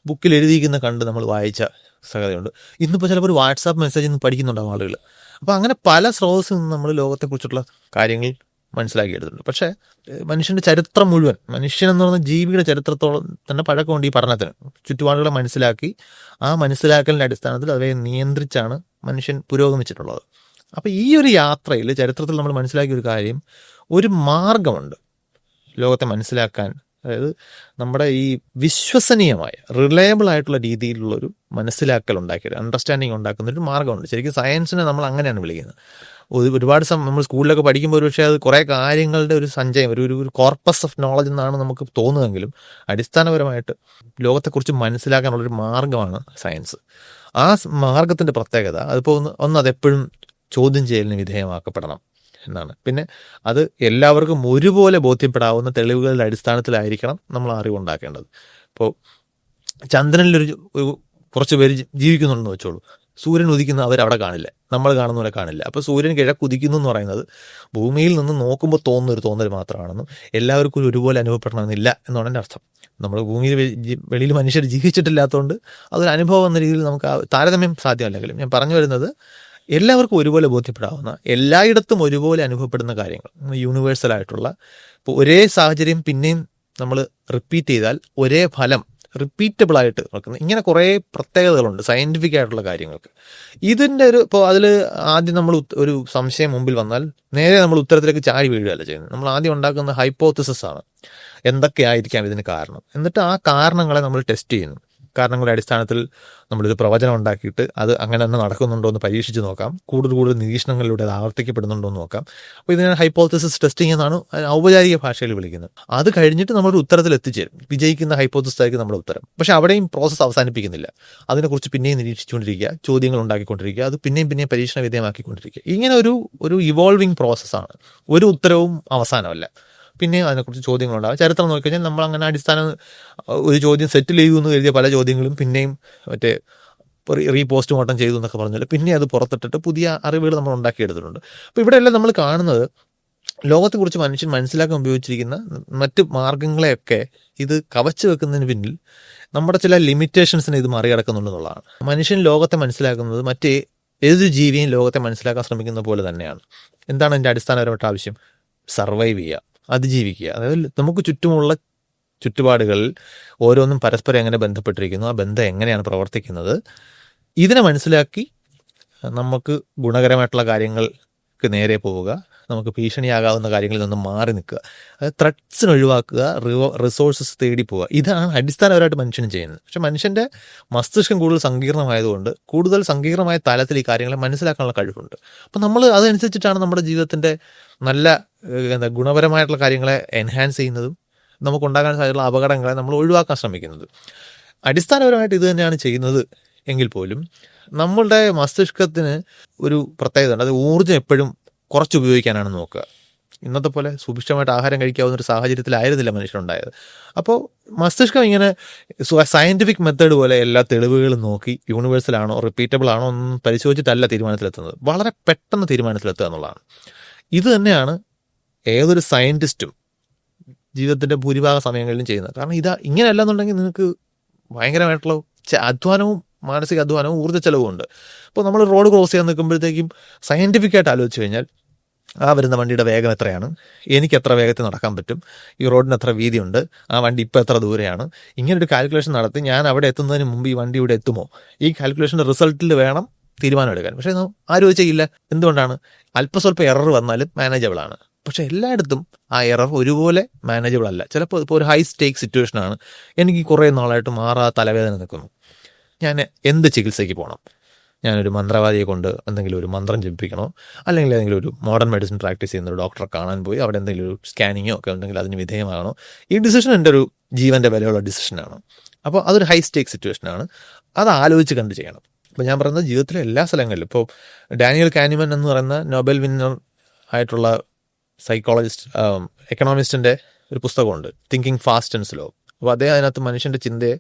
ബുക്കിൽ എഴുതിയിരിക്കുന്ന കണ്ട് നമ്മൾ വായിച്ച സംഗതിയുണ്ട്. ഇന്നിപ്പോൾ ചിലപ്പോൾ ഒരു വാട്സാപ്പ് മെസ്സേജിൽ നിന്ന് പഠിക്കുന്നുണ്ടാവും ആളുകൾ. അപ്പോൾ അങ്ങനെ പല സ്രോതസ്സിൽ നിന്ന് നമ്മൾ ലോകത്തെക്കുറിച്ചുള്ള കാര്യങ്ങൾ മനസ്സിലാക്കിയെടുത്തിട്ടുണ്ട്. പക്ഷേ മനുഷ്യൻ്റെ ചരിത്രം മുഴുവൻ, മനുഷ്യനെന്ന് പറയുന്ന ജീവിയുടെ ചരിത്രത്തോളം തന്നെ പഴക്കമുണ്ട് ഈ പഠനത്തിന്. ചുറ്റുപാടുകളെ മനസ്സിലാക്കി ആ മനസ്സിലാക്കലിൻ്റെ അടിസ്ഥാനത്തിൽ അവയെ നിയന്ത്രിച്ചാണ് മനുഷ്യൻ പുരോഗമിച്ചിട്ടുള്ളത്. അപ്പോൾ ഈ ഒരു യാത്രയിൽ ചരിത്രത്തിൽ നമ്മൾ മനസ്സിലാക്കിയ ഒരു കാര്യം, ഒരു മാർഗമുണ്ട് ലോകത്തെ മനസ്സിലാക്കാൻ. അതായത് നമ്മുടെ ഈ വിശ്വസനീയമായ റിലയബിൾ ആയിട്ടുള്ള രീതിയിലുള്ളൊരു മനസ്സിലാക്കൽ ഉണ്ടാക്കിയത്, അണ്ടർസ്റ്റാൻഡിങ് ഉണ്ടാക്കുന്നൊരു മാർഗ്ഗമുണ്ട്. ശരിക്കും സയൻസിനെ നമ്മൾ അങ്ങനെയാണ് വിളിക്കുന്നത്. ഒരുപാട് നമ്മൾ സ്കൂളിലൊക്കെ പഠിക്കുമ്പോൾ ഒരു പക്ഷേ അത് കുറേ കാര്യങ്ങളുടെ ഒരു സഞ്ചയം, ഒരു കോർപ്പസ് ഓഫ് നോളജ് എന്നാണ് നമുക്ക് തോന്നുമെങ്കിലും അടിസ്ഥാനപരമായിട്ട് ലോകത്തെക്കുറിച്ച് മനസ്സിലാക്കാനുള്ളൊരു മാർഗ്ഗമാണ് സയൻസ്. ആ മാർഗത്തിൻ്റെ പ്രത്യേകത അതിപ്പോൾ അതെപ്പോഴും ചോദ്യം ചെയ്യലിന് വിധേയമാക്കപ്പെടണം എന്നാണ്. പിന്നെ അത് എല്ലാവർക്കും ഒരുപോലെ ബോധ്യപ്പെടാവുന്ന തെളിവുകളുടെ അടിസ്ഥാനത്തിലായിരിക്കണം നമ്മൾ അറിവുണ്ടാക്കേണ്ടത്. ഇപ്പോൾ ചന്ദ്രനിലൊരു കുറച്ച് പേര് ജീവിക്കുന്നുണ്ടെന്ന് വെച്ചോളൂ. സൂര്യൻ ഉദിക്കുന്ന അവരവിടെ കാണില്ല, നമ്മൾ കാണുന്ന പോലെ കാണില്ല. അപ്പോൾ സൂര്യൻ കിഴക്കുദിക്കുന്നു എന്ന് പറയുന്നത് ഭൂമിയിൽ നിന്ന് നോക്കുമ്പോൾ തോന്നുന്നൊരു തോന്നൽ മാത്രമാണെന്നും എല്ലാവർക്കും ഒരുപോലെ അനുഭവപ്പെടണമെന്നില്ല എന്നാണ് എൻ്റെ അർത്ഥം. നമ്മൾ ഭൂമിയിൽ വെളിയിൽ മനുഷ്യർ ജീവിച്ചിട്ടില്ലാത്തതുകൊണ്ട് അതൊരു അനുഭവം എന്ന രീതിയിൽ നമുക്ക് താരതമ്യം സാധ്യമല്ലെങ്കിലും ഞാൻ പറഞ്ഞു വരുന്നത്, എല്ലാവർക്കും ഒരുപോലെ ബോധ്യപ്പെടാവുന്ന, എല്ലായിടത്തും ഒരുപോലെ അനുഭവപ്പെടുന്ന കാര്യങ്ങൾ, യൂണിവേഴ്സലായിട്ടുള്ള, ഇപ്പോൾ ഒരേ സാഹചര്യം പിന്നെയും നമ്മൾ റിപ്പീറ്റ് ചെയ്താൽ ഒരേ ഫലം റിപ്പീറ്റബിളായിട്ട് നടക്കുന്നത്, ഇങ്ങനെ കുറേ പ്രത്യേകതകളുണ്ട് സയൻറ്റിഫിക് ആയിട്ടുള്ള കാര്യങ്ങൾക്ക്. ഇതിൻ്റെ ഇപ്പോൾ അതിൽ ആദ്യം നമ്മൾ ഒരു സംശയം മുമ്പിൽ വന്നാൽ നേരെ നമ്മൾ ഉത്തരത്തിലേക്ക് ചാടി വീഴുകയല്ല ചെയ്യുന്നത്. നമ്മൾ ആദ്യം ഉണ്ടാക്കുന്ന ഹൈപ്പോത്തസിസ് ആണ്, എന്തൊക്കെയായിരിക്കാം ഇതിന് കാരണം. എന്നിട്ട് ആ കാരണങ്ങളെ നമ്മൾ ടെസ്റ്റ് ചെയ്യുന്നു. കാരണങ്ങളുടെ അടിസ്ഥാനത്തിൽ നമ്മളൊരു പ്രവചനം ഉണ്ടാക്കിയിട്ട് അത് അങ്ങനെ തന്നെ നടക്കുന്നുണ്ടോ എന്ന് പരീക്ഷിച്ച് നോക്കാം. കൂടുതൽ നിരീക്ഷണങ്ങളിലൂടെ അത് ആവർത്തിക്കപ്പെടുന്നുണ്ടോ എന്ന് നോക്കാം. അപ്പോൾ ഇതിനാണ് ഹൈപ്പോത്തസിസ് ടെസ്റ്റിംഗ് എന്നാണ് ഔപചാരിക ഭാഷയിൽ വിളിക്കുന്നത്. അത് കഴിഞ്ഞിട്ട് നമ്മളൊരു ഉത്തരത്തിൽ എത്തിച്ചേരും. വിജയിക്കുന്ന ഹൈപ്പോത്തസിസ് ആയിരിക്കും നമ്മുടെ ഉത്തരം. പക്ഷേ അവിടെയും പ്രോസസ്സ് അവസാനിപ്പിക്കുന്നില്ല. അതിനെക്കുറിച്ച് പിന്നെയും നിരീക്ഷിച്ചുകൊണ്ടിരിക്കുക, ചോദ്യങ്ങൾ ഉണ്ടാക്കിക്കൊണ്ടിരിക്കുക, അത് പിന്നെയും പരീക്ഷണ വിധേയമാക്കിക്കൊണ്ടിരിക്കുക. ഇങ്ങനെ ഒരു ഇവോൾവിങ് പ്രോസസ്സാണ്. ഒരു ഉത്തരവും അവസാനമല്ല. പിന്നെ അതിനെക്കുറിച്ച് ചോദ്യങ്ങളുണ്ടാകും. ചരിത്രം നോക്കിക്കഴിഞ്ഞാൽ നമ്മൾ അങ്ങനെ ഒരു ചോദ്യം സെറ്റിൽ ചെയ്തു എന്ന് കരുതിയ പല ചോദ്യങ്ങളും പിന്നെയും റീപോസ്റ്റ്മോർട്ടം ചെയ്തു എന്നൊക്കെ പറഞ്ഞാൽ പിന്നെ അത് പുറത്തിട്ടിട്ട് പുതിയ അറിവുകൾ നമ്മൾ ഉണ്ടാക്കിയെടുത്തിട്ടുണ്ട്. അപ്പോൾ ഇവിടെയെല്ലാം നമ്മൾ കാണുന്നത് ലോകത്തെക്കുറിച്ച് മനുഷ്യൻ മനസ്സിലാക്കാൻ ഉപയോഗിച്ചിരിക്കുന്ന മറ്റ് മാർഗങ്ങളെയൊക്കെ ഇത് കവച്ചു വെക്കുന്നതിന് പിന്നിൽ നമ്മുടെ ചില ലിമിറ്റേഷൻസിനെ ഇത് മറികടക്കുന്നുണ്ടെന്നുള്ളതാണ്. മനുഷ്യൻ ലോകത്തെ മനസ്സിലാക്കുന്നത് ഏതൊരു ജീവിയും ലോകത്തെ മനസ്സിലാക്കാൻ ശ്രമിക്കുന്ന പോലെ തന്നെയാണ്. എന്താണ് എൻ്റെ അടിസ്ഥാനപരമായിട്ട് ആവശ്യം? സർവൈവ് ചെയ്യുക, അതിജീവിക്കുക. അതായത് നമുക്ക് ചുറ്റുമുള്ള ചുറ്റുപാടുകളിൽ ഓരോന്നും പരസ്പരം എങ്ങനെ ബന്ധപ്പെട്ടിരിക്കുന്നു, ആ ബന്ധം എങ്ങനെയാണ് പ്രവർത്തിക്കുന്നത്, ഇതിനെ മനസ്സിലാക്കി നമുക്ക് ഗുണകരമായിട്ടുള്ള കാര്യങ്ങൾക്ക് നേരെ പോവുക, നമുക്ക് ഭീഷണിയാകാവുന്ന കാര്യങ്ങളിൽ നിന്ന് മാറി നിൽക്കുക, അത് ത്രെറ്റ്സിന് ഒഴിവാക്കുക, റിസോഴ്സസ് തേടി പോവുക. ഇതാണ് അടിസ്ഥാനപരമായിട്ട് മനുഷ്യനും ചെയ്യുന്നത്. പക്ഷെ മനുഷ്യൻ്റെ മസ്തിഷ്കം കൂടുതൽ സങ്കീർണമായതുകൊണ്ട് കൂടുതൽ സങ്കീർണമായ തലത്തിൽ ഈ കാര്യങ്ങളെ മനസ്സിലാക്കാനുള്ള കഴിവുണ്ട്. അപ്പം നമ്മൾ അതനുസരിച്ചിട്ടാണ് നമ്മുടെ ജീവിതത്തിൻ്റെ നല്ല ഗുണപരമായിട്ടുള്ള കാര്യങ്ങളെ എൻഹാൻസ് ചെയ്യുന്നതും നമുക്കുണ്ടാകാൻ സാധ്യതയുള്ള അപകടങ്ങളെ നമ്മൾ ഒഴിവാക്കാൻ ശ്രമിക്കുന്നത്. അടിസ്ഥാനപരമായിട്ട് ഇത് തന്നെയാണ് ചെയ്യുന്നത് എങ്കിൽ പോലും നമ്മളുടെ മസ്തിഷ്കത്തിന് ഒരു പ്രത്യേകത ഉണ്ട്. അത് ഊർജ്ജം എപ്പോഴും കുറച്ച് ഉപയോഗിക്കാനാണ് നോക്കുക. ഇന്നത്തെ പോലെ സുഭിക്ഷമായിട്ട് ആഹാരം കഴിക്കാവുന്ന ഒരു സാഹചര്യത്തിലായിരുന്നില്ല മനുഷ്യരുണ്ടായത്. അപ്പോൾ മസ്തിഷ്കം ഇങ്ങനെ സയൻറ്റിഫിക് മെത്തേഡ് പോലെ എല്ലാ തെളിവുകളും നോക്കി യൂണിവേഴ്സലാണോ റിപ്പീറ്റബിൾ ആണോ ഒന്നും പരിശോധിച്ചിട്ടല്ല തീരുമാനത്തിലെത്തുന്നത്. വളരെ പെട്ടെന്ന് തീരുമാനത്തിലെത്തുക എന്നുള്ളതാണ്. ഇത് തന്നെയാണ് ഏതൊരു സയൻറ്റിസ്റ്റും ജീവിതത്തിൻ്റെ ഭൂരിഭാഗം സമയങ്ങളിലും ചെയ്യുന്നത്. കാരണം ഇങ്ങനെയല്ല എന്നുണ്ടെങ്കിൽ നിങ്ങൾക്ക് ഭയങ്കരമായിട്ടുള്ള അധ്വാനവും മാനസിക അധ്വാനവും ഊർജ്ജ ചെലവും ഉണ്ട്. അപ്പോൾ നമ്മൾ റോഡ് ക്രോസ് ചെയ്യാൻ നിൽക്കുമ്പോഴത്തേക്കും സയൻറ്റിഫിക്കായിട്ട് ആലോചിച്ച് കഴിഞ്ഞാൽ ആ വരുന്ന വണ്ടിയുടെ വേഗം എത്രയാണ്, എനിക്ക് എത്ര വേഗത്തിൽ നടക്കാൻ പറ്റും, ഈ റോഡിന് എത്ര വീതിയുണ്ട്, ആ വണ്ടി ഇപ്പോൾ എത്ര ദൂരെയാണ്, ഇങ്ങനൊരു കാൽക്കുലേഷൻ നടത്തി ഞാൻ അവിടെ എത്തുന്നതിന് മുമ്പ് ഈ വണ്ടി ഇവിടെ എത്തുമോ, ഈ കാൽക്കുലേഷൻ്റെ റിസൾട്ടിൽ വേണം തീരുമാനം എടുക്കാൻ. പക്ഷേ ആരും ചെയ്യില്ല. എന്തുകൊണ്ടാണ്? അല്പസ്വല്പം എറർ വന്നാലും മാനേജബിൾ ആണ്. പക്ഷെ എല്ലായിടത്തും ആ എറർ ഒരുപോലെ മാനേജബിൾ അല്ല. ചിലപ്പോൾ ഇപ്പോൾ ഒരു ഹൈ സ്റ്റേക്ക് സിറ്റുവേഷനാണ്, എനിക്ക് കുറേ നാളായിട്ട് മാറാ തലവേദന നിൽക്കുന്നു, ഞാൻ എന്ത് ചികിത്സയ്ക്ക് പോകണം? ഞാനൊരു മന്ത്രവാദിയെ കൊണ്ട് എന്തെങ്കിലും ഒരു മന്ത്രം ജപിക്കണോ, അല്ലെങ്കിൽ ഏതെങ്കിലും ഒരു മോഡേൺ മെഡിസിൻ പ്രാക്ടീസ് ചെയ്യുന്ന ഒരു ഡോക്ടറെ കാണാൻ പോയി അവിടെ എന്തെങ്കിലും ഒരു സ്കാനിങ്ങോ ഒക്കെ ഉണ്ടെങ്കിൽ അതിന് വിധേയമാകണോ? ഈ ഡിസിഷൻ എൻ്റെ ഒരു ജീവൻ്റെ വിലയുള്ള ഡിസിഷനാണ്. അപ്പോൾ അതൊരു ഹൈ സ്റ്റേക്ക് സിറ്റുവേഷനാണ്. അത് ആലോചിച്ച് കണ്ട് ചെയ്യണം. ഇപ്പോൾ ഞാൻ പറയുന്നത് ജീവിതത്തിലെ എല്ലാ സ്ഥലങ്ങളിലും, ഇപ്പോൾ ഡാനിയൽ കാനിമൻ എന്ന് പറയുന്ന നോബൽ വിന്നർ ആയിട്ടുള്ള സൈക്കോളജിസ്റ്റ്, എക്കണോമിസ്റ്റിൻ്റെ ഒരു പുസ്തകമുണ്ട്, തിങ്കിങ് ഫാസ്റ്റ് ആൻഡ് സ്ലോ. അപ്പോൾ അദ്ദേഹം അതിനകത്ത് മനുഷ്യൻ്റെ ചിന്തയെ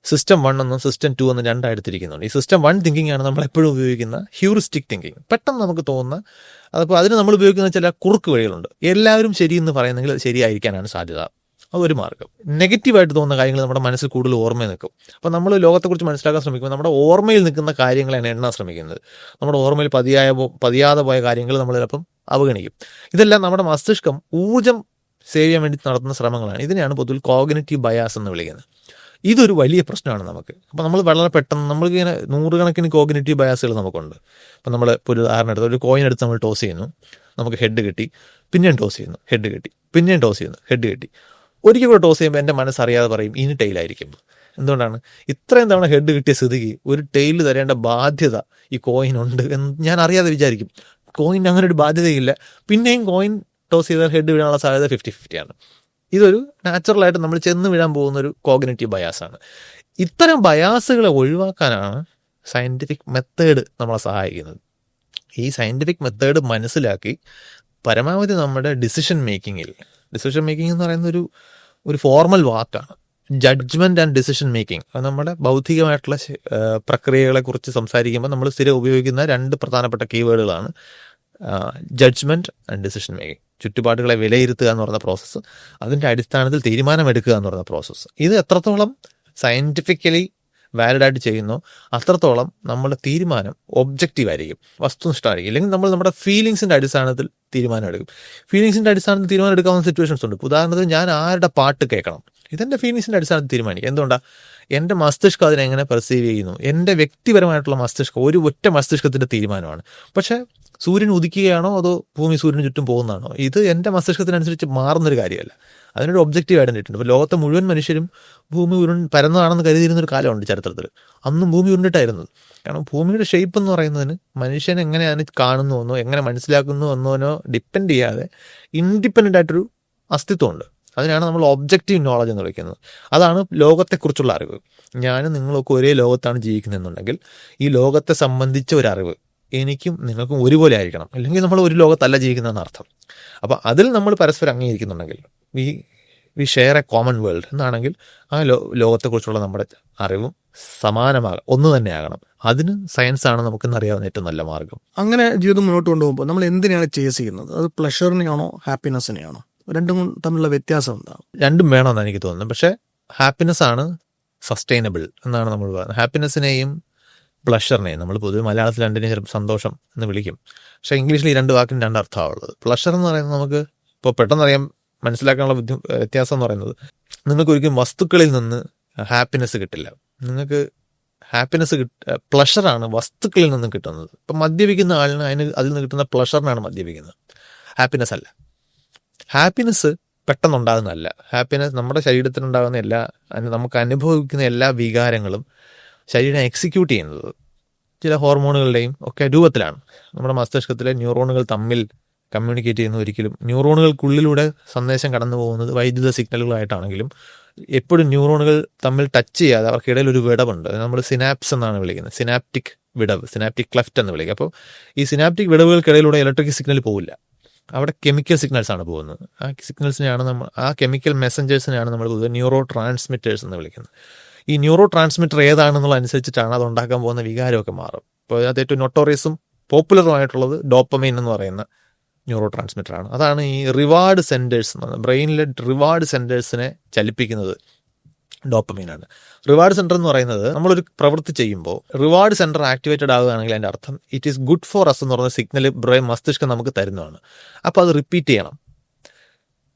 സിസ്റ്റം 1 എന്നും സിസ്റ്റം 2 എന്നും രണ്ടായിട്ടെടുത്തിരിക്കുന്നുണ്ട്. ഈ സിസ്റ്റം 1 തിങ്കിങ് ആണ് നമ്മളെപ്പോഴും ഉപയോഗിക്കുന്ന ഹ്യൂറിസ്റ്റിക് തിങ്കിങ്, പെട്ടെന്ന് നമുക്ക് തോന്നുന്ന. അതപ്പോൾ അതിന് നമ്മൾ ഉപയോഗിക്കുന്ന ചില കുറുക്ക് വഴികളുണ്ട്. എല്ലാവരും ശരിയെന്ന് പറയുന്നെങ്കിൽ അത് ശരിയായിരിക്കാനാണ് സാധ്യത. അതൊരു മാർഗ്ഗം. നെഗറ്റീവായിട്ട് തോന്നുന്ന കാര്യങ്ങൾ നമ്മുടെ മനസ്സിൽ കൂടുതൽ ഓർമ്മയിൽ നിൽക്കും. അപ്പോൾ നമ്മൾ ലോകത്തെക്കുറിച്ച് മനസ്സിലാക്കാൻ ശ്രമിക്കുമ്പോൾ നമ്മുടെ ഓർമ്മയിൽ നിൽക്കുന്ന കാര്യങ്ങളാണ് എണ്ണാൻ ശ്രമിക്കുന്നത്. നമ്മുടെ ഓർമ്മയിൽ പതിയാതെ പോയ കാര്യങ്ങൾ നമ്മൾ ചിലപ്പം അവഗണിക്കും. ഇതെല്ലാം നമ്മുടെ മസ്തിഷ്കം ഊർജ്ജം സേവ് ചെയ്യാൻ വേണ്ടി നടത്തുന്ന ശ്രമങ്ങളാണ്. ഇതിനെയാണ് പൊതുവിൽ കോഗ്നിറ്റീവ് ബയാസ് എന്ന് വിളിക്കുന്നത്. ഇതൊരു വലിയ പ്രശ്നമാണ് നമുക്ക്. അപ്പോൾ നമ്മൾ വളരെ പെട്ടെന്ന് നമ്മൾക്കിങ്ങനെ നൂറുകണക്കിന് കോഗ്നിറ്റീവ് ബയാസുകൾ നമുക്കുണ്ട്. അപ്പോൾ നമ്മൾ ഇപ്പോൾ ഒരു ഉദാഹരണം എടുത്ത് ഒരു കോയിൻ എടുത്ത് നമ്മൾ ടോസ് ചെയ്യുന്നു, നമുക്ക് ഹെഡ് കിട്ടി, പിന്നെയും ടോസ് ചെയ്യുന്നു, ഹെഡ് കിട്ടി, പിന്നെയും ടോസ് ചെയ്യുന്നു, ഹെഡ് കിട്ടി. ഒരിക്കൽ കൂടെ ടോസ് ചെയ്യുമ്പോൾ എൻ്റെ മനസ്സറിയാതെ പറയും ഇനി ടെയിലായിരിക്കും. എന്തുകൊണ്ടാണ്? ഇത്രയും തവണ ഹെഡ് കിട്ടിയ സ്ഥിതിക്ക് ഒരു ടെയിൽ തരേണ്ട ബാധ്യത ഈ കോയിനുണ്ട് എന്ന് ഞാൻ അറിയാതെ വിചാരിക്കും. കോയിൻ അങ്ങനെ ഒരു ബാധ്യതയില്ല. പിന്നെയും കോയിൻ ടോസ് ചെയ്താൽ ഹെഡ് വീഴാനുള്ള സാധ്യത 50-50 ആണ്. ഇതൊരു നാച്ചുറലായിട്ട് നമ്മൾ ചെന്ന് വീഴാൻ പോകുന്ന ഒരു കോഗ്നിറ്റീവ് ബയാസാണ്. ഇത്തരം ബയാസുകളെ ഒഴിവാക്കാനാണ് സയൻറ്റിഫിക് മെത്തേഡ് നമ്മളെ സഹായിക്കുന്നത്. ഈ സയൻറ്റിഫിക് മെത്തേഡ് മനസ്സിലാക്കി പരമാവധി നമ്മുടെ ഡിസിഷൻ മേക്കിങ്ങിൽ, ഡിസിഷൻ മേക്കിംഗ് എന്ന് പറയുന്ന ഒരു ഫോർമൽ വാക്കാണ്, ജഡ്ജ്മെൻറ്റ് ആൻഡ് ഡിസിഷൻ മേക്കിംഗ്. അത് നമ്മുടെ ബൗദ്ധികമായിട്ടുള്ള പ്രക്രിയകളെക്കുറിച്ച് സംസാരിക്കുമ്പോൾ നമ്മൾ സ്ഥിരം ഉപയോഗിക്കുന്ന 2 പ്രധാനപ്പെട്ട കീവേഡുകളാണ് ജഡ്ജ്മെൻറ്റ് ആൻഡ് ഡിസിഷൻ മേക്കിംഗ്. ചുറ്റുപാടുകളെ വിലയിരുത്തുക എന്ന് പറയുന്ന പ്രോസസ്സ്, അതിൻ്റെ അടിസ്ഥാനത്തിൽ തീരുമാനമെടുക്കുക എന്ന് പറയുന്ന പ്രോസസ്സ്. ഇത് എത്രത്തോളം സയൻറ്റിഫിക്കലി വാലിഡായിട്ട് ചെയ്യുന്നോ അത്രത്തോളം നമ്മുടെ തീരുമാനം ഒബ്ജക്റ്റീവ് ആയിരിക്കും, വസ്തുനിഷ്ഠമായിരിക്കും. ഇല്ലെങ്കിൽ നമ്മൾ നമ്മുടെ ഫീലിങ്സിൻ്റെ അടിസ്ഥാനത്തിൽ തീരുമാനം എടുക്കും. ഫീലിങ്സിൻ്റെ അടിസ്ഥാനത്തിൽ തീരുമാനം എടുക്കാവുന്ന സിറ്റുവേഷൻസ് ഉണ്ട്. ഉദാഹരണത്തിന് ഞാൻ ആരുടെ പാട്ട് കേൾക്കണം, ഇതെൻ്റെ ഫീലിങ്സിൻ്റെ അടിസ്ഥാനത്തിൽ തീരുമാനിക്കും. എന്തുകൊണ്ടാണ്? എൻ്റെ മസ്തിഷ്കം അതിനെങ്ങനെ പെർസീവ് ചെയ്യുന്നു, എൻ്റെ വ്യക്തിപരമായിട്ടുള്ള മസ്തിഷ്കം ഒരു ഒറ്റ മസ്തിഷ്കത്തിൻ്റെ തീരുമാനമാണ്. പക്ഷേ സൂര്യൻ ഉദിക്കുകയാണോ അതോ ഭൂമി സൂര്യന് ചുറ്റും പോകുന്നതാണോ, ഇത് എൻ്റെ മസ്തിഷ്കത്തിനനുസരിച്ച് മാറുന്നൊരു കാര്യമല്ല. അതിനൊരു ഒബ്ജക്റ്റീവ് ഐഡൻറ്റിറ്റി ഉണ്ട്. ഇപ്പോൾ ലോകത്തെ മുഴുവൻ മനുഷ്യരും ഭൂമി പരന്നതാണെന്ന് കരുതിയിരുന്നൊരു കാലമുണ്ട് ചരിത്രത്തിൽ. അന്നും ഭൂമി ഉരുണ്ടിട്ടായിരുന്നത്. കാരണം ഭൂമിയുടെ ഷേപ്പ് എന്ന് പറയുന്നതിന് മനുഷ്യൻ എങ്ങനെ അതിനെ കാണുന്നു എന്നോ എങ്ങനെ മനസ്സിലാക്കുന്നു എന്നോ ഡിപ്പെൻഡ് ചെയ്യാതെ ഇൻഡിപെൻഡൻ്റ് ആയിട്ടൊരു അസ്തിത്വമുണ്ട്. അതിനാണ് നമ്മൾ ഒബ്ജക്റ്റീവ് നോളജ് എന്ന് വിളിക്കുന്നത്. അതാണ് ലോകത്തെക്കുറിച്ചുള്ള അറിവ്. ഞാനും നിങ്ങളൊക്കെ ഒരേ ലോകത്താണ് ജീവിക്കുന്നതെന്നുണ്ടെങ്കിൽ ഈ ലോകത്തെ സംബന്ധിച്ച ഒരു അറിവ് എനിക്കും നിങ്ങൾക്കും ഒരുപോലെ ആയിരിക്കണം. അല്ലെങ്കിൽ നമ്മൾ ഒരു ലോകത്തല്ല ജീവിക്കുന്നതെന്ന് അർത്ഥം. അപ്പോൾ അതിൽ നമ്മൾ പരസ്പരം അംഗീകരിക്കുന്നുണ്ടെങ്കിൽ we share a common world എന്നാണെങ്കിൽ ആ ലോകത്തെക്കുറിച്ചുള്ള നമ്മുടെ അറിവും സമാനമാകാം, ഒന്ന് തന്നെ ആകണം. അതിന് സയൻസാണ് നമുക്കെന്നറിയാവുന്ന ഏറ്റവും നല്ല മാർഗം. അങ്ങനെ ജീവിതം മുന്നോട്ട് കൊണ്ടുപോകുമ്പോൾ നമ്മൾ എന്തിനാണ് ചേസ് ചെയ്യുന്നത്? അത് പ്ലഷറിനെയാണോ ഹാപ്പിനെസ്സിനെയാണോ? രണ്ടും തമ്മിലുള്ള വ്യത്യാസം എന്താണ്? രണ്ടും വേണമെന്നാണ് എനിക്ക് തോന്നുന്നത്. പക്ഷേ ഹാപ്പിനെസ് ആണ് സസ്റ്റൈനബിൾ എന്നാണ് നമ്മൾ പറയുന്നത്. ഹാപ്പിനെസ്സിനെയും പ്ലഷറിനെയും നമ്മൾ പൊതുവെ മലയാളത്തിൽ രണ്ടിനെയും ചിലപ്പോൾ സന്തോഷം എന്ന് വിളിക്കും. പക്ഷേ ഇംഗ്ലീഷിൽ ഈ 2 വാക്കിന് 2 അർത്ഥമാണുള്ളത്. പ്ലഷർ എന്ന് പറയുന്നത് നമുക്ക് ഇപ്പോൾ പെട്ടെന്നറിയാൻ മനസ്സിലാക്കാനുള്ള വ്യത്യാസം എന്ന് പറയുന്നത്, നിങ്ങൾക്ക് ഒരിക്കലും വസ്തുക്കളിൽ നിന്ന് ഹാപ്പിനെസ് കിട്ടില്ല. നിങ്ങൾക്ക് ഹാപ്പിനെസ് പ്ലഷറാണ് വസ്തുക്കളിൽ നിന്നും കിട്ടുന്നത്. ഇപ്പം മദ്യപിക്കുന്ന ആളിന് അതിൽ നിന്ന് കിട്ടുന്ന പ്ലഷറിനാണ് മദ്യപിക്കുന്നത്, ഹാപ്പിനെസ് അല്ല. ഹാപ്പിനെസ് പെട്ടെന്നുണ്ടാകുന്നതല്ല. ഹാപ്പിനെസ് നമ്മുടെ ശരീരത്തിനുണ്ടാകുന്ന നമുക്ക് അനുഭവിക്കുന്ന എല്ലാ വികാരങ്ങളും ശരീരം എക്സിക്യൂട്ട് ചെയ്യുന്നത് ചില ഹോർമോണുകളുടെയും ഒക്കെ രൂപത്തിലാണ്. നമ്മുടെ മസ്തിഷ്കത്തിലെ ന്യൂറോണുകൾ തമ്മിൽ കമ്മ്യൂണിക്കേറ്റ് ചെയ്യുന്ന, ഒരിക്കലും ന്യൂറോണുകൾക്കുള്ളിലൂടെ സന്ദേശം കടന്നു പോകുന്നത് വൈദ്യുത സിഗ്നലുകളായിട്ടാണെങ്കിലും എപ്പോഴും ന്യൂറോണുകൾ തമ്മിൽ ടച്ച് ചെയ്യാതെ അവർക്കിടയിൽ ഒരു വിടവുണ്ട്. നമ്മൾ സിനാപ്സ് എന്നാണ് വിളിക്കുന്നത്. സിനാപ്റ്റിക് വിടവ്, സിനാപ്റ്റിക് ക്ലെഫ്റ്റ് എന്ന് വിളിക്കുക. അപ്പോൾ ഈ സിനാപ്റ്റിക് വിടവുകൾക്കിടയിലൂടെ ഇലക്ട്രിക് സിഗ്നൽ പോവില്ല, അവിടെ കെമിക്കൽ സിഗ്നൽസാണ് പോകുന്നത്. ആ സിഗ്നൽസിനെയാണ് ആ കെമിക്കൽ മെസ്സഞ്ചേഴ്സിനെയാണ് നമ്മൾ പൊതുവെ ന്യൂറോ ട്രാൻസ്മിറ്റേഴ്സ് എന്ന് വിളിക്കുന്നത്. ഈ ന്യൂറോ ട്രാൻസ്മിറ്റർ ഏതാണെന്നുള്ള അനുസരിച്ചിട്ടാണ് അത് ഉണ്ടാക്കാൻ പോകുന്ന വികാരമൊക്കെ മാറും. ഇപ്പോൾ അതിനകത്ത് ഏറ്റവും നൊട്ടോറിയസും പോപ്പുലറുമായിട്ടുള്ളത് ഡോപ്പമൈൻ എന്ന് പറയുന്ന ന്യൂറോ ട്രാൻസ്മിറ്ററാണ്. അതാണ് ഈ റിവാർഡ് സെൻറ്റേഴ്സ് എന്ന് പറയുന്നത്, ബ്രെയിനിലെ റിവാർഡ് സെൻറ്റേഴ്സിനെ ചലിപ്പിക്കുന്നത്. ഡോപ്പമീനാണ്. റിവാർഡ് സെൻറ്റർ എന്ന് പറയുന്നത് നമ്മളൊരു പ്രവൃത്തി ചെയ്യുമ്പോൾ റിവാർഡ് സെൻറ്റർ ആക്ടിവേറ്റഡ് ആവുകയാണെങ്കിൽ അതിൻ്റെ അർത്ഥം it is good for us എന്ന് പറയുന്ന സിഗ്നൽ ബ്രെയിൻ മസ്തിഷ്കം നമുക്ക് തരുന്നതാണ്. അപ്പോൾ അത് റിപ്പീറ്റ് ചെയ്യണം.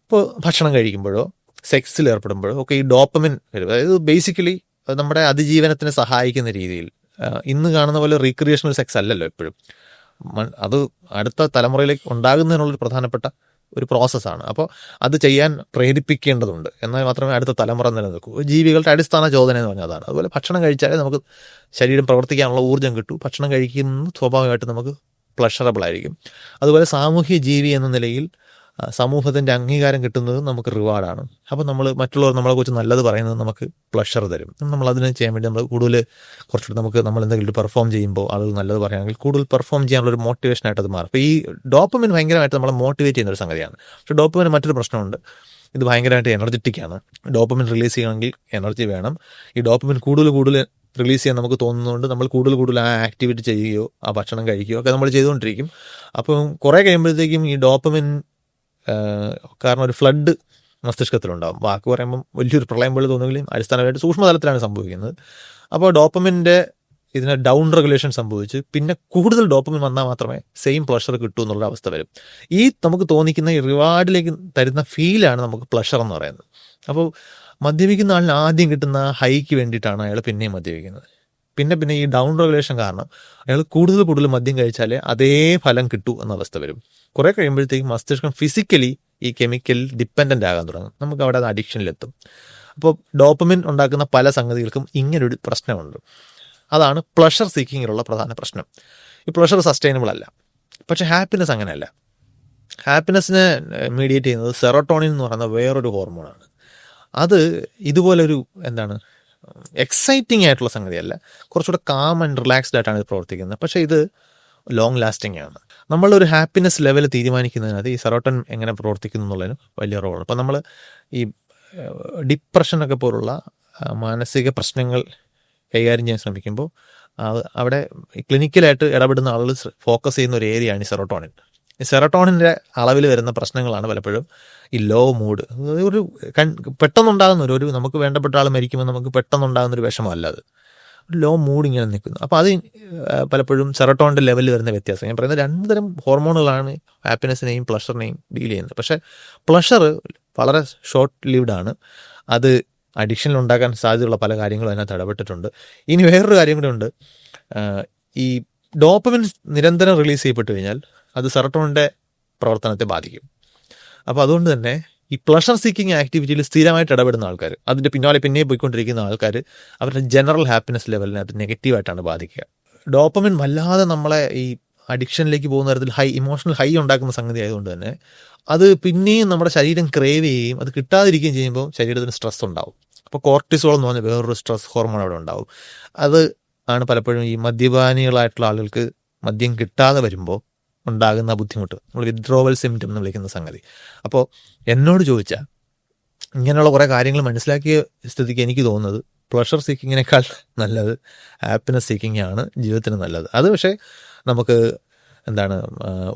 ഇപ്പോൾ ഭക്ഷണം കഴിക്കുമ്പോഴോ സെക്സിൽ ഏർപ്പെടുമ്പോഴോ ഒക്കെ ഈ ഡോപ്പമിൻ വരും. അതായത് ബേസിക്കലി നമ്മുടെ അതിജീവനത്തിന് സഹായിക്കുന്ന രീതിയിൽ ഇന്ന് കാണുന്ന പോലെ റീക്രിയേഷണൽ സെക്സ് അല്ലല്ലോ എപ്പോഴും. അത് അടുത്ത തലമുറയിലേക്ക് ഉണ്ടാകുന്നതിനുള്ളൊരു പ്രധാനപ്പെട്ട ഒരു പ്രോസസ്സാണ്. അപ്പോൾ അത് ചെയ്യാൻ പ്രേരിപ്പിക്കേണ്ടതുണ്ട്, എന്നാൽ മാത്രമേ അടുത്ത തലമുറ നിലനിൽക്കൂ. ജീവികളുടെ അടിസ്ഥാന ചോദന എന്ന് പറഞ്ഞാൽ അതാണ്. അതുപോലെ ഭക്ഷണം കഴിച്ചാലേ നമുക്ക് ശരീരം പ്രവർത്തിക്കാനുള്ള ഊർജ്ജം കിട്ടൂ. ഭക്ഷണം കഴിക്കുന്നത് സ്വാഭാവികമായിട്ട് നമുക്ക് പ്ലഷറബിൾ ആയിരിക്കും. അതുപോലെ സാമൂഹ്യ ജീവി എന്ന നിലയിൽ സമൂഹത്തിൻ്റെ അംഗീകാരം കിട്ടുന്നത് നമുക്ക് റിവാർഡാണ്. അപ്പോൾ നമ്മൾ മറ്റുള്ളവർ നമ്മളെക്കുറിച്ച് നല്ലത് പറയുന്നത് നമുക്ക് പ്ലഷർ തരും. നമ്മൾ അതിന് ചെയ്യാൻ വേണ്ടി നമ്മൾ കൂടുതൽ കുറച്ചുകൂടി നമ്മൾ എന്തെങ്കിലും പെർഫോം ചെയ്യുമ്പോൾ ആളുകൾ നല്ലത് പറയുകയാണെങ്കിൽ കൂടുതൽ പെർഫോം ചെയ്യാനുള്ളൊരു മോട്ടിവേഷനായിട്ട് അത് മാറും. അപ്പോൾ ഈ ഡോപ്പമിൻ ഭയങ്കരമായിട്ട് നമ്മളെ മോട്ടിവേറ്റ് ചെയ്യുന്ന ഒരു സംഗതിയാണ്. പക്ഷേ ഡോപ്പമിന് മറ്റൊരു പ്രശ്നമുണ്ട്. ഇത് ഭയങ്കരമായിട്ട് എനർജറ്റിക്കാണ്. ഡോപ്പമിൻ റിലീസ് ചെയ്യണമെങ്കിൽ എനർജി വേണം. ഈ ഡോപ്പമിൻ കൂടുതൽ റിലീസ് ചെയ്യാൻ നമുക്ക് തോന്നുന്നതുകൊണ്ട് നമ്മൾ കൂടുതൽ ആ ആക്ടിവിറ്റി ചെയ്യുകയോ ആ ഭക്ഷണം കഴിക്കുകയോ ഒക്കെ നമ്മൾ ചെയ്തുകൊണ്ടിരിക്കും. അപ്പം കുറേ കഴിയുമ്പോഴത്തേക്കും ഈ ഡോപ്പമിൻ കാരണം ഒരു ഫ്ലഡ് മസ്തിഷ്കത്തിലുണ്ടാകും. വാക്ക് പറയുമ്പം വലിയൊരു പ്രളയം പോലെ തോന്നുമെങ്കിലും അടിസ്ഥാനമായിട്ട് സൂക്ഷ്മതലത്തിലാണ് സംഭവിക്കുന്നത്. അപ്പോൾ ഡോപ്പമിൻ്റെ ഇതിന് ഡൗൺ റെഗുലേഷൻ സംഭവിച്ച് പിന്നെ കൂടുതൽ ഡോപ്പമിൻ വന്നാൽ മാത്രമേ സെയിം പ്ലഷർ കിട്ടൂ എന്നുള്ള അവസ്ഥ വരും. ഈ നമുക്ക് തോന്നിക്കുന്ന ഈ റിവാർഡിലേക്ക് തരുന്ന ഫീലാണ് നമുക്ക് പ്ലഷർ എന്ന് പറയുന്നത്. അപ്പോൾ മദ്യപിക്കുന്ന ആളിന് ആദ്യം കിട്ടുന്ന ഹൈക്ക് വേണ്ടിയിട്ടാണ് അയാൾ പിന്നെയും മദ്യപിക്കുന്നത്. പിന്നെ ഈ ഡൗൺ റെഗുലേഷൻ കാരണം അയാൾ കൂടുതൽ മദ്യം കഴിച്ചാലേ അതേ ഫലം കിട്ടൂ എന്ന അവസ്ഥ വരും. കുറേ കഴിയുമ്പോഴത്തേക്കും മസ്തിഷ്കം ഫിസിക്കലി ഈ കെമിക്കൽ ഡിപ്പെൻഡൻ്റ് ആകാൻ തുടങ്ങും. നമുക്ക് അവിടെ അത് അഡിക്ഷനിലെത്തും. അപ്പോൾ ഡോപ്പമിൻ ഉണ്ടാക്കുന്ന പല സംഗതികൾക്കും ഇങ്ങനൊരു പ്രശ്നമുണ്ട്. അതാണ് പ്ലഷർ സീക്കിങ്ങിലുള്ള പ്രധാന പ്രശ്നം. ഈ പ്ലഷർ സസ്റ്റൈനബിൾ അല്ല. പക്ഷേ ഹാപ്പിനെസ് അങ്ങനെയല്ല. ഹാപ്പിനെസ്സിനെ മീഡിയേറ്റ് ചെയ്യുന്നത് സെറോട്ടോണിൻ എന്ന് പറയുന്ന വേറൊരു ഹോർമോണാണ്. അത് ഇതുപോലൊരു എക്സൈറ്റിംഗ് ആയിട്ടുള്ള സംഗതിയല്ല, കുറച്ചുകൂടെ കാം ആൻഡ് റിലാക്സ്ഡ് ആയിട്ടാണ് ഇത് പ്രവർത്തിക്കുന്നത്. പക്ഷേ ഇത് ലോങ് ലാസ്റ്റിംഗ് ആണ്. നമ്മളൊരു ഹാപ്പിനെസ് ലെവൽ തീരുമാനിക്കുന്നതിനകത്ത് ഈ സെറോട്ടോണിൻ എങ്ങനെ പ്രവർത്തിക്കുന്നു എന്നുള്ളതിന് വലിയ റോളാണ്. അപ്പോൾ നമ്മൾ ഈ ഡിപ്രഷനൊക്കെ പോലുള്ള മാനസിക പ്രശ്നങ്ങൾ കൈകാര്യം ചെയ്യാൻ ശ്രമിക്കുമ്പോൾ അവിടെ ക്ലിനിക്കലായിട്ട് ഇടപെടുന്ന ആളുകൾ ഫോക്കസ് ചെയ്യുന്ന ഒരു ഏരിയയാണ് ഈ സെറോട്ടോണിൻ. ഈ സെറോട്ടോണിൻ്റെ അളവിൽ വരുന്ന പ്രശ്നങ്ങളാണ് പലപ്പോഴും ഈ ലോ മൂഡ്. ഒരു പെട്ടെന്നുണ്ടാകുന്ന ഒരു നമുക്ക് വേണ്ടപ്പെട്ട ആൾ മരിക്കുമ്പോൾ നമുക്ക് പെട്ടെന്നുണ്ടാകുന്നൊരു വിഷമമല്ല അത്. ലോ മൂഡ് ഇങ്ങനെ നിൽക്കുന്നു. അപ്പോൾ അത് പലപ്പോഴും സെറോട്ടോണിൻ്റെ ലെവലിൽ വരുന്ന വ്യത്യാസം. ഞാൻ പറയുന്നത് രണ്ട് തരം ഹോർമോണുകളാണ് ഹാപ്പിനെസ്സിനെയും പ്ലഷറിനെയും ഡീൽ ചെയ്യുന്നത്. പക്ഷേ പ്ലഷർ വളരെ ഷോർട്ട് ലിവ്ഡ് ആണ്. അത് അഡിക്ഷനിൽ ഉണ്ടാക്കാൻ സാധ്യതയുള്ള പല കാര്യങ്ങളും അതിനകത്ത് ഇടപെട്ടിട്ടുണ്ട്. ഇനി വേറൊരു കാര്യം കൂടെ ഉണ്ട്. ഈ ഡോപ്പമിൻ നിരന്തരം റിലീസ് ചെയ്യപ്പെട്ട് കഴിഞ്ഞാൽ അത് സെറോട്ടോണിൻ്റെ പ്രവർത്തനത്തെ ബാധിക്കും. അപ്പോൾ അതുകൊണ്ട് തന്നെ ഈ പ്ലഷർ സീക്കിങ് ആക്ടിവിറ്റിയിൽ സ്ഥിരമായിട്ട് ഇടപെടുന്ന ആൾക്കാർ, അതിൻ്റെ പിന്നെയും പോയിക്കൊണ്ടിരിക്കുന്ന ആൾക്കാർ, അവരുടെ ജനറൽ ഹാപ്പിനെസ് ലെവലിനെ അത് നെഗറ്റീവായിട്ടാണ് ബാധിക്കുക. ഡോപ്പമിൻ വല്ലാതെ നമ്മളെ ഈ അഡിക്ഷനിലേക്ക് പോകുന്ന തരത്തിൽ ഇമോഷണൽ ഹൈ ഉണ്ടാക്കുന്ന സംഗതി ആയതുകൊണ്ട് തന്നെ അത് പിന്നെയും നമ്മുടെ ശരീരം ക്രേവ് ചെയ്യുകയും അത് കിട്ടാതിരിക്കുകയും ചെയ്യുമ്പോൾ ശരീരത്തിന് സ്ട്രെസ് ഉണ്ടാവും. അപ്പോൾ കോർട്ടിസോൾ എന്ന് പറഞ്ഞാൽ വേറൊരു സ്ട്രെസ് ഹോർമോൺ അവിടെ ഉണ്ടാവും. അത് ആണ് പലപ്പോഴും ഈ മദ്യപാനികളായിട്ടുള്ള ആളുകൾക്ക് മദ്യം കിട്ടാതെ വരുമ്പോൾ ഉണ്ടാകുന്ന ബുദ്ധിമുട്ട്, നമ്മൾ വിത്ഡ്രോവൽ സിംറ്റം എന്ന് വിളിക്കുന്ന സംഗതി. അപ്പോൾ എന്നോട് ചോദിച്ചാൽ ഇങ്ങനെയുള്ള കുറേ കാര്യങ്ങൾ മനസ്സിലാക്കിയ സ്ഥിതിക്ക് എനിക്ക് തോന്നുന്നത് പ്ലഷർ സീക്കിങ്ങിനേക്കാൾ നല്ലത് ഹാപ്പിനെസ് സീക്കിംഗ് ആണ് ജീവിതത്തിന് നല്ലത്. അത് പക്ഷേ നമുക്ക്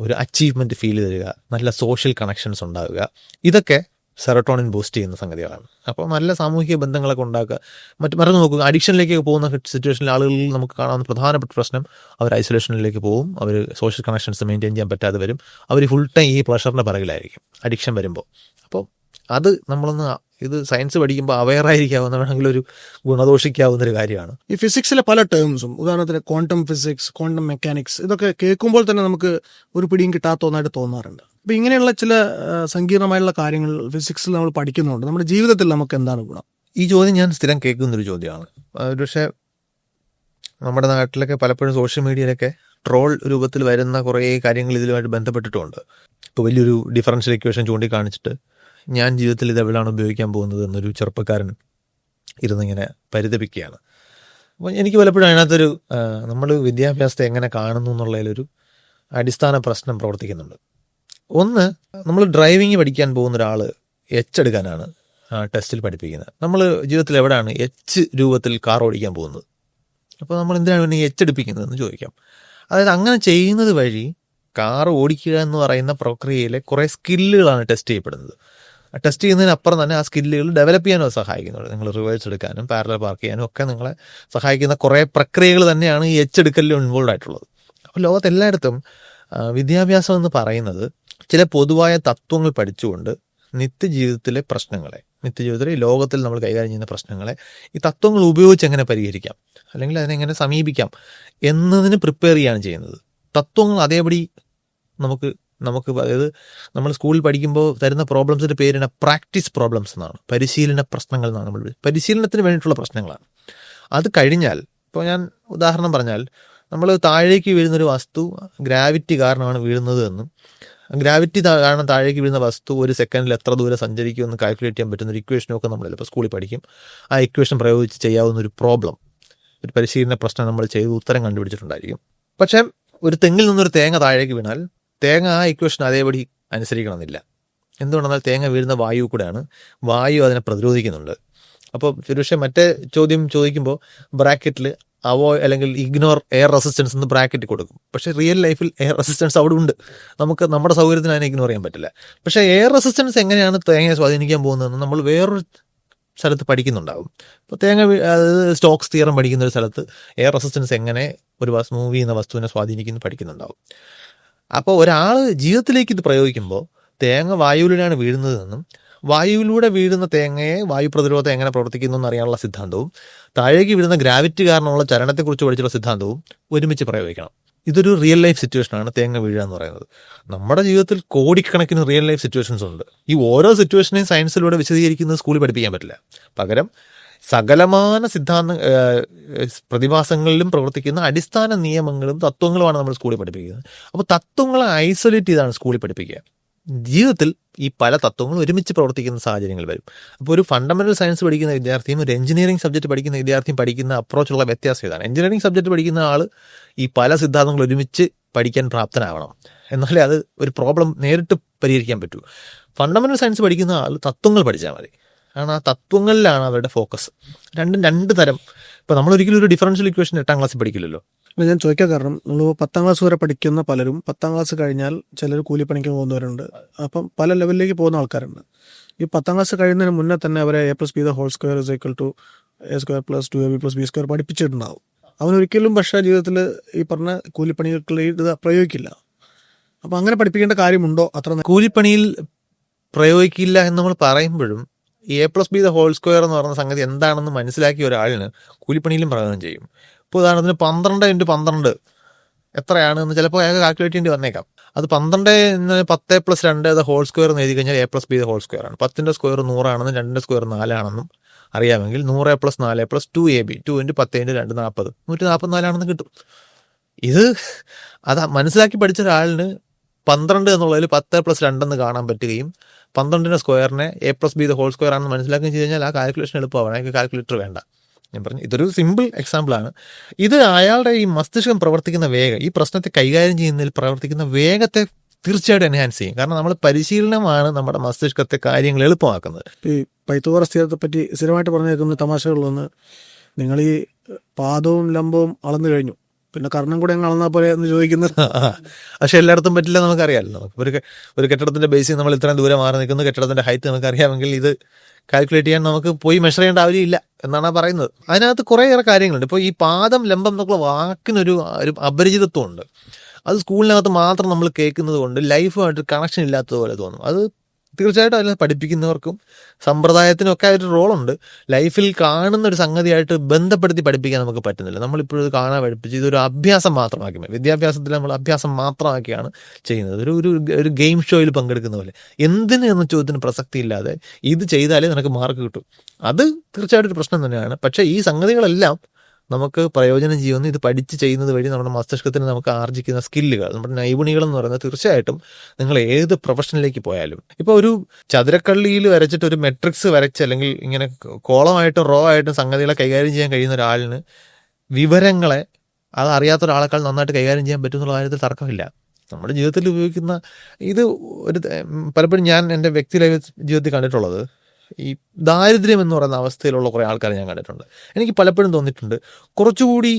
ഒരു അച്ചീവ്മെൻറ്റ് ഫീൽ തരിക, നല്ല സോഷ്യൽ കണക്ഷൻസ് ഉണ്ടാവുക, ഇതൊക്കെ സെറോട്ടോണിൻ ബൂസ്റ്റ് ചെയ്യുന്ന സംഗതികളാണ്. അപ്പോൾ നല്ല സാമൂഹിക ബന്ധങ്ങളൊക്കെ ഉണ്ടാക്കുക. മറ്റു നോക്കുക, അഡിക്ഷനിലേക്ക് പോകുന്ന സിറ്റുവേഷനിൽ ആളുകളിൽ നമുക്ക് കാണാവുന്ന പ്രധാനപ്പെട്ട പ്രശ്നം അവർ ഐസൊലേഷനിലേക്ക് പോകും, അവർ സോഷ്യൽ കണക്ഷൻസ് മെയിൻറ്റെയിൻ ചെയ്യാൻ പറ്റാതെ വരും, അവർ ഫുൾ ടൈം ഈ പ്ലഷറിൻ്റെ പിറകിലായിരിക്കും അഡിക്ഷൻ വരുമ്പോൾ. അപ്പോൾ അത് ഇത് സയൻസ് പഠിക്കുമ്പോൾ അവെയറായിരിക്കാവുന്ന വേണമെങ്കിൽ ഒരു ഗുണദോഷിക്കാവുന്നൊരു കാര്യമാണ്. ഈ ഫിസിക്സിലെ പല ടേംസും, ഉദാഹരണത്തിന് ക്വാണ്ടം ഫിസിക്സ്, ക്വാണ്ടം മെക്കാനിക്സ്, ഇതൊക്കെ കേൾക്കുമ്പോൾ തന്നെ നമുക്ക് ഒരു പിടിയും കിട്ടാത്ത ഒന്നായിട്ട് തോന്നാറുണ്ട്. അപ്പോൾ ഇങ്ങനെയുള്ള ചില സങ്കീർണമായുള്ള കാര്യങ്ങൾ ഫിസിക്സിൽ നമ്മൾ പഠിക്കുന്നുണ്ട്. നമ്മുടെ ജീവിതത്തിൽ നമുക്ക് എന്താണ് ഗുണം? ഈ ചോദ്യം ഞാൻ സ്ഥിരം കേൾക്കുന്നൊരു ചോദ്യമാണ്. പക്ഷേ നമ്മുടെ നാട്ടിലൊക്കെ പലപ്പോഴും സോഷ്യൽ മീഡിയയിലൊക്കെ ട്രോൾ രൂപത്തിൽ വരുന്ന കുറേ കാര്യങ്ങൾ ഇതിലുമായിട്ട് ബന്ധപ്പെട്ടിട്ടുമുണ്ട്. ഇപ്പോൾ വലിയൊരു ഡിഫറൻഷ്യൽ ഇക്വേഷൻ ചൂണ്ടിക്കാണിച്ചിട്ട് ഞാൻ ജീവിതത്തിൽ ഇതെവിടെയാണ് ഉപയോഗിക്കാൻ പോകുന്നത് എന്നൊരു ചെറുപ്പക്കാരൻ ഇരുന്നിങ്ങനെ പരിതപിക്കുകയാണ്. അപ്പോൾ എനിക്ക് പലപ്പോഴും അതിനകത്തൊരു നമ്മൾ വിദ്യാഭ്യാസത്തെ എങ്ങനെ കാണുന്നു എന്നുള്ളതിലൊരു അടിസ്ഥാന പ്രശ്നം പ്രവർത്തിക്കുന്നുണ്ട്. ഒന്ന്, നമ്മൾ ഡ്രൈവിംഗ് പഠിക്കാൻ പോകുന്ന ഒരാൾ എച്ച് എടുക്കാനാണ് ടെസ്റ്റിൽ പഠിപ്പിക്കുന്നത്. നമ്മൾ ജീവിതത്തിൽ എവിടെയാണ് എച്ച് രൂപത്തിൽ കാർ ഓടിക്കാൻ പോകുന്നത്? അപ്പോൾ നമ്മൾ എന്തിനാണ് പിന്നെ എച്ച് എടുപ്പിക്കുന്നതെന്ന് ചോദിക്കാം. അതായത് അങ്ങനെ ചെയ്യുന്നത് വഴി കാർ ഓടിക്കുക എന്ന് പറയുന്ന പ്രക്രിയയിലെ കുറേ സ്കില്ലുകളാണ് ടെസ്റ്റ് ചെയ്യപ്പെടുന്നത്. ടെസ്റ്റ് ചെയ്യുന്നതിനപ്പുറം തന്നെ ആ സ്കില്ലുകൾ ഡെവലപ്പ് ചെയ്യാനും അത് സഹായിക്കുന്നുണ്ട്. നിങ്ങൾ റിവേഴ്സ് എടുക്കാനും പാരലൽ പാർക്ക് ചെയ്യാനും ഒക്കെ നിങ്ങളെ സഹായിക്കുന്ന കുറേ പ്രക്രിയകൾ തന്നെയാണ് ഈ എച്ചെടുക്കലിലും ഇൻവോൾവ് ആയിട്ടുള്ളത്. അപ്പോൾ ലോകത്തെല്ലായിടത്തും വിദ്യാഭ്യാസം എന്ന് പറയുന്നത് ചില പൊതുവായ തത്വങ്ങൾ പഠിച്ചുകൊണ്ട് നിത്യജീവിതത്തിലെ പ്രശ്നങ്ങളെ, നിത്യജീവിതത്തിലെ ഈ ലോകത്തിൽ നമ്മൾ കൈകാര്യം ചെയ്യുന്ന പ്രശ്നങ്ങളെ ഈ തത്വങ്ങൾ ഉപയോഗിച്ച് എങ്ങനെ പരിഹരിക്കാം അല്ലെങ്കിൽ അതിനെങ്ങനെ സമീപിക്കാം എന്നതിന് പ്രിപ്പയർ ചെയ്യുകയാണ് ചെയ്യുന്നത്. തത്വങ്ങൾ അതേപടി നമുക്ക് അതായത് നമ്മൾ സ്കൂളിൽ പഠിക്കുമ്പോൾ തരുന്ന പ്രോബ്ലംസിൻ്റെ പേരിന് പ്രാക്ടീസ് പ്രോബ്ലംസ് എന്നാണ്, പരിശീലന പ്രശ്നങ്ങൾ എന്നാണ്. നമ്മൾ പരിശീലനത്തിന് വേണ്ടിയിട്ടുള്ള പ്രശ്നങ്ങളാണ്. അത് കഴിഞ്ഞാൽ ഇപ്പോൾ ഞാൻ ഉദാഹരണം പറഞ്ഞാൽ, നമ്മൾ താഴേക്ക് വീഴുന്നൊരു വസ്തു ഗ്രാവിറ്റി കാരണമാണ് വീഴുന്നത് എന്നും ഗ്രാവിറ്റി കാരണം താഴേക്ക് വീഴുന്ന വസ്തു ഒരു സെക്കൻഡിൽ എത്ര ദൂരം സഞ്ചരിക്കുമെന്ന് കാൽക്കുലേറ്റ് ചെയ്യാൻ പറ്റുന്ന ഒരു ഇക്വേഷനൊക്കെ നമ്മൾ ചിലപ്പോൾ സ്കൂളിൽ പഠിക്കും. ആ ഇക്വേഷൻ പ്രയോഗിച്ച് ചെയ്യാവുന്ന ഒരു പ്രോബ്ലം, ഒരു പരിശീലന പ്രശ്നം നമ്മൾ ചെയ്ത് ഉത്തരം കണ്ടുപിടിച്ചിട്ടുണ്ടായിരിക്കും. പക്ഷേ ഒരു തെങ്ങിൽ നിന്നൊരു തേങ്ങ താഴേക്ക് വീണാൽ തേങ്ങ ആ ഇക്വേഷൻ അതേപടി അനുസരിക്കണമെന്നില്ല. എന്തുകൊണ്ടെന്നാൽ തേങ്ങ വീഴുന്ന വായു കൂടെയാണ്, വായു അതിനെ പ്രതിരോധിക്കുന്നുണ്ട്. അപ്പോൾ ഒരുപക്ഷെ മറ്റേ ചോദ്യം ചോദിക്കുമ്പോൾ ബ്രാക്കറ്റിൽ അല്ലെങ്കിൽ ഇഗ്നോർ എയർ റെസിസ്റ്റൻസ് എന്ന് ബ്രാക്കറ്റ് കൊടുക്കും. പക്ഷേ റിയൽ ലൈഫിൽ എയർ റെസിസ്റ്റൻസ് അവിടെ ഉണ്ട്. നമുക്ക് നമ്മുടെ സൗകര്യത്തിന് അതിനെ ഇഗ്നോർ ചെയ്യാൻ പറ്റില്ല. പക്ഷേ എയർ റെസിസ്റ്റൻസ് എങ്ങനെയാണ് തേങ്ങയെ സ്വാധീനിക്കാൻ പോകുന്നതെന്ന് നമ്മൾ വേറൊരു സ്ഥലത്ത് പഠിക്കുന്നുണ്ടാകും. ഇപ്പോൾ അതായത് സ്റ്റോക്സ് തിയറം പഠിക്കുന്ന ഒരു സ്ഥലത്ത് എയർ റെസിസ്റ്റൻസ് എങ്ങനെ ഒരു മൂവ് ചെയ്യുന്ന വസ്തുവിനെ സ്വാധീനിക്കുന്നു പഠിക്കുന്നുണ്ടാവും. അപ്പോൾ ഒരാൾ ജീവിതത്തിലേക്ക് ഇത് പ്രയോഗിക്കുമ്പോൾ തേങ്ങ വായുവിലൂടെയാണ് വീഴുന്നതെന്നും വായുവിലൂടെ വീഴുന്ന തേങ്ങയെ വായു പ്രതിരോധം എങ്ങനെ പ്രവർത്തിക്കുന്നു എന്നറിയാനുള്ള സിദ്ധാന്തവും താഴേക്ക് വീഴുന്ന ഗ്രാവിറ്റി കാരണമുള്ള ചലനത്തെക്കുറിച്ച് പഠിച്ചുള്ള സിദ്ധാന്തവും ഒരുമിച്ച് പ്രയോഗിക്കണം. ഇതൊരു റിയൽ ലൈഫ് സിറ്റുവേഷനാണ് തേങ്ങ വീഴുക എന്ന് പറയുന്നത്. നമ്മുടെ ജീവിതത്തിൽ കോടിക്കണക്കിന് റിയൽ ലൈഫ് സിറ്റുവേഷൻസ് ഉണ്ട്. ഈ ഓരോ സിറ്റുവേഷനെയും സയൻസിലൂടെ വിശദീകരിക്കുന്നത് സ്കൂളിൽ പഠിപ്പിക്കാൻ പറ്റില്ല. പകരം സകലമാന പ്രതിഭാസങ്ങളിലും പ്രവർത്തിക്കുന്ന അടിസ്ഥാന നിയമങ്ങളും തത്വങ്ങളുമാണ് നമ്മൾ സ്കൂളിൽ പഠിപ്പിക്കുന്നത്. അപ്പോൾ തത്വങ്ങളെ ഐസൊലേറ്റ് ചെയ്താണ് സ്കൂളിൽ പഠിപ്പിക്കുക. ജീവിതത്തിൽ ഈ പല തത്വങ്ങളും ഒരുമിച്ച് പ്രവർത്തിക്കുന്ന സാഹചര്യങ്ങൾ വരും. അപ്പോൾ ഒരു ഫണ്ടമെന്റൽ സയൻസ് പഠിക്കുന്ന വിദ്യാർത്ഥിയും ഒരു എഞ്ചിനീയറിംഗ് സബ്ജക്റ്റ് പഠിക്കുന്ന വിദ്യാർത്ഥിയും പഠിക്കുന്ന അപ്രോച്ചുള്ള വ്യത്യാസം ഇതാണ്. എഞ്ചിനീയറിംഗ് സബ്ജക്റ്റ് പഠിക്കുന്ന ആൾ ഈ പല സിദ്ധാന്തങ്ങൾ ഒരുമിച്ച് പഠിക്കാൻ പ്രാപ്തനാവണം, എന്നാലേ അത് ഒരു പ്രോബ്ലം നേരിട്ട് പരിഹരിക്കാൻ പറ്റൂ. ഫണ്ടമെന്റൽ സയൻസ് പഠിക്കുന്ന ആൾ തത്വങ്ങൾ പഠിച്ചാൽ മതി. കാരണം ആ തത്വങ്ങളിലാണ് അവരുടെ ഫോക്കസ്. രണ്ട് തരം. ഇപ്പോൾ നമ്മളൊരിക്കലും ഒരു ഡിഫറൻഷ്യൽ ഇക്വേഷൻ 8ാം ക്ലാസ്സിൽ പഠിക്കില്ലല്ലോ. ഞാൻ ചോദിക്കാൻ കാരണം, നമ്മൾ 10ാം ക്ലാസ് വരെ പഠിക്കുന്ന പലരും 10ാം ക്ലാസ് കഴിഞ്ഞാൽ ചിലർ കൂലിപ്പണിക്ക് പോകുന്നവരുണ്ട്. അപ്പം പല ലെവലിലേക്ക് പോകുന്ന ആൾക്കാരുണ്ട്. ഈ 10ാം ക്ലാസ് കഴിയുന്നതിന് മുന്നേ തന്നെ അവരെ a+b² = a²+2ab+b² പഠിപ്പിച്ചിട്ടുണ്ടാവും. അവനൊരിക്കലും പക്ഷേ ജീവിതത്തിൽ ഈ പറഞ്ഞ കൂലിപ്പണികൾക്കുള്ള ഇത് പ്രയോഗിക്കില്ല. അപ്പം അങ്ങനെ പഠിപ്പിക്കേണ്ട കാര്യമുണ്ടോ? അത്ര കൂലിപ്പണിയിൽ പ്രയോഗിക്കില്ല എന്ന് നമ്മൾ പറയുമ്പോഴും a+b² എന്ന് പറയുന്ന സംഗതി എന്താണെന്ന് മനസ്സിലാക്കിയ ഒരാളിന് കൂലിപ്പണിയിലും പ്രയോജനം ചെയ്യും. ഇപ്പോൾ ഉദാഹരണത്തിന് 12 × 12 എത്രയാണെന്ന് ചിലപ്പോൾ അയാൾക്ക് കാൽക്കുലേറ്റ് ചെയ്യേണ്ടി വന്നേക്കാം. അത് 12 10+2² എന്ന് എഴുതി കഴിഞ്ഞാൽ a+b² ആണ്. 10ന്റെ സ്ക്വയർ 100 ആണെന്നും 2ന്റെ സ്ക്വയർ 4 ആണെന്നും അറിയാമെങ്കിൽ 100+4+2ab 2 × 10 × 2 40 144 ആണെന്ന് കിട്ടും. അത് മനസ്സിലാക്കി പഠിച്ച ഒരാളിന് 12 എന്നുള്ളതിൽ 10+2 എന്ന് കാണാൻ പറ്റുകയും 12ന്റെ സ്ക്വയറിനെ a+b² ആണെന്ന് മനസ്സിലാക്കുകയും ചെയ്ത് കഴിഞ്ഞാൽ ആ കാൽക്കുലേഷൻ എളുപ്പമാണ്. അയാൾക്ക് കാൽക്കുലേറ്റർ വേണ്ട. ഞാൻ പറഞ്ഞു, ഇതൊരു സിമ്പിൾ എക്സാമ്പിളാണ്. ഇത് അയാളുടെ ഈ മസ്തിഷ്കം പ്രവർത്തിക്കുന്ന വേഗം, ഈ പ്രശ്നത്തെ കൈകാര്യം ചെയ്യുന്നതിൽ പ്രവർത്തിക്കുന്ന വേഗത്തെ തീർച്ചയായിട്ടും എൻഹാൻസ് ചെയ്യും. കാരണം നമ്മൾ പരിശീലനമാണ് നമ്മുടെ മസ്തിഷ്കത്തെ കാര്യങ്ങൾ എളുപ്പമാക്കുന്നത്. ഈ പൈത്തഗോറസ് തിയറത്തെ പറ്റി സ്ഥിരമായിട്ട് പറഞ്ഞു കേൾക്കുന്ന തമാശകളിലൊന്ന്, നിങ്ങൾ ഈ പാദവും ലംബവും അളന്നു കഴിഞ്ഞു, പിന്നെ കർണം കൂടെ അങ്ങ് അളന്നാൽ പോലെ എന്ന് ചോദിക്കുന്നത്. പക്ഷെ എല്ലായിടത്തും പറ്റില്ല, നമുക്കറിയാമല്ലോ. നമുക്ക് ഒരു കെട്ടിടത്തിന്റെ ബേസിൽ നമ്മൾ ഇത്രയും ദൂരം മാറി നിൽക്കുന്ന കെട്ടിടത്തിന്റെ ഹൈറ്റ് നമുക്കറിയാമെങ്കിൽ ഇത് കാൽക്കുലേറ്റ് ചെയ്യാൻ നമുക്ക് പോയി മെഷർ ചെയ്യേണ്ട ആവശ്യമില്ല എന്നാണ് പറയുന്നത്. അതിനകത്ത് കുറേയേറെ കാര്യങ്ങളുണ്ട്. ഇപ്പോൾ ഈ പാദം ലംബം എന്നൊക്കെ വാക്കിനൊരു അപരിചിതത്വം ഉണ്ട്. അത് സ്കൂളിനകത്ത് മാത്രം നമ്മൾ കേൾക്കുന്നത് കൊണ്ട് ലൈഫുമായിട്ട് കണക്ഷൻ ഇല്ലാത്തതുപോലെ തോന്നും. അത് തീർച്ചയായിട്ടും അതിൽ പഠിപ്പിക്കുന്നവർക്കും സമ്പ്രദായത്തിനും ഒക്കെ ഒരു റോളുണ്ട്. ലൈഫിൽ കാണുന്ന ഒരു സംഗതിയായിട്ട് ബന്ധപ്പെടുത്തി പഠിപ്പിക്കാൻ നമുക്ക് പറ്റുന്നില്ല. നമ്മളിപ്പോഴും ഇത് കാണാൻ പഠിപ്പിച്ച് ഇതൊരു അഭ്യാസം മാത്രമാക്കി, വിദ്യാഭ്യാസത്തിൽ നമ്മൾ അഭ്യാസം മാത്രമാക്കിയാണ് ചെയ്യുന്നത്. ഒരു ഗെയിം ഷോയിൽ പങ്കെടുക്കുന്ന പോലെ എന്തിന് എന്ന ചോദ്യത്തിന് പ്രസക്തി ഇല്ലാതെ ഇത് ചെയ്താലേ നിനക്ക് മാർക്ക് കിട്ടും. അത് തീർച്ചയായിട്ടും ഒരു പ്രശ്നം തന്നെയാണ്. പക്ഷേ ഈ സംഗതികളെല്ലാം നമുക്ക് പ്രയോജനം ചെയ്യുന്നു. ഇത് പഠിച്ച് ചെയ്യുന്നത് വഴി നമ്മുടെ മസ്തിഷ്കത്തിന് നമുക്ക് ആർജിക്കുന്ന സ്കില്ലുകൾ, നമ്മുടെ നൈപുണികൾ എന്ന് പറയുന്നത് തീർച്ചയായിട്ടും നിങ്ങൾ ഏത് പ്രൊഫഷനിലേക്ക് പോയാലും, ഇപ്പോൾ ഒരു ചതുരക്കള്ളിയിൽ വരച്ചിട്ട് ഒരു മെട്രിക്സ് വരച്ച് അല്ലെങ്കിൽ ഇങ്ങനെ കോളമായിട്ടും റോ ആയിട്ടും സംഗതികളെ കൈകാര്യം ചെയ്യാൻ കഴിയുന്ന ഒരാളിന് വിവരങ്ങളെ അത് അറിയാത്ത ഒരാളെക്കാൾ നന്നായിട്ട് കൈകാര്യം ചെയ്യാൻ പറ്റുമെന്നുള്ള കാര്യത്തിൽ തർക്കമില്ല. നമ്മുടെ ജീവിതത്തിൽ ഉപയോഗിക്കുന്ന ഇത് പലപ്പോഴും ഞാൻ എൻ്റെ വ്യക്തി ജീവിതത്തിൽ കണ്ടിട്ടുള്ളത്, ഈ ദാരിദ്ര്യം എന്ന് പറയുന്ന അവസ്ഥയിലുള്ള കുറേ ആൾക്കാരെ ഞാൻ കണ്ടിട്ടുണ്ട്. എനിക്ക് പലപ്പോഴും തോന്നിയിട്ടുണ്ട് കുറച്ചുകൂടി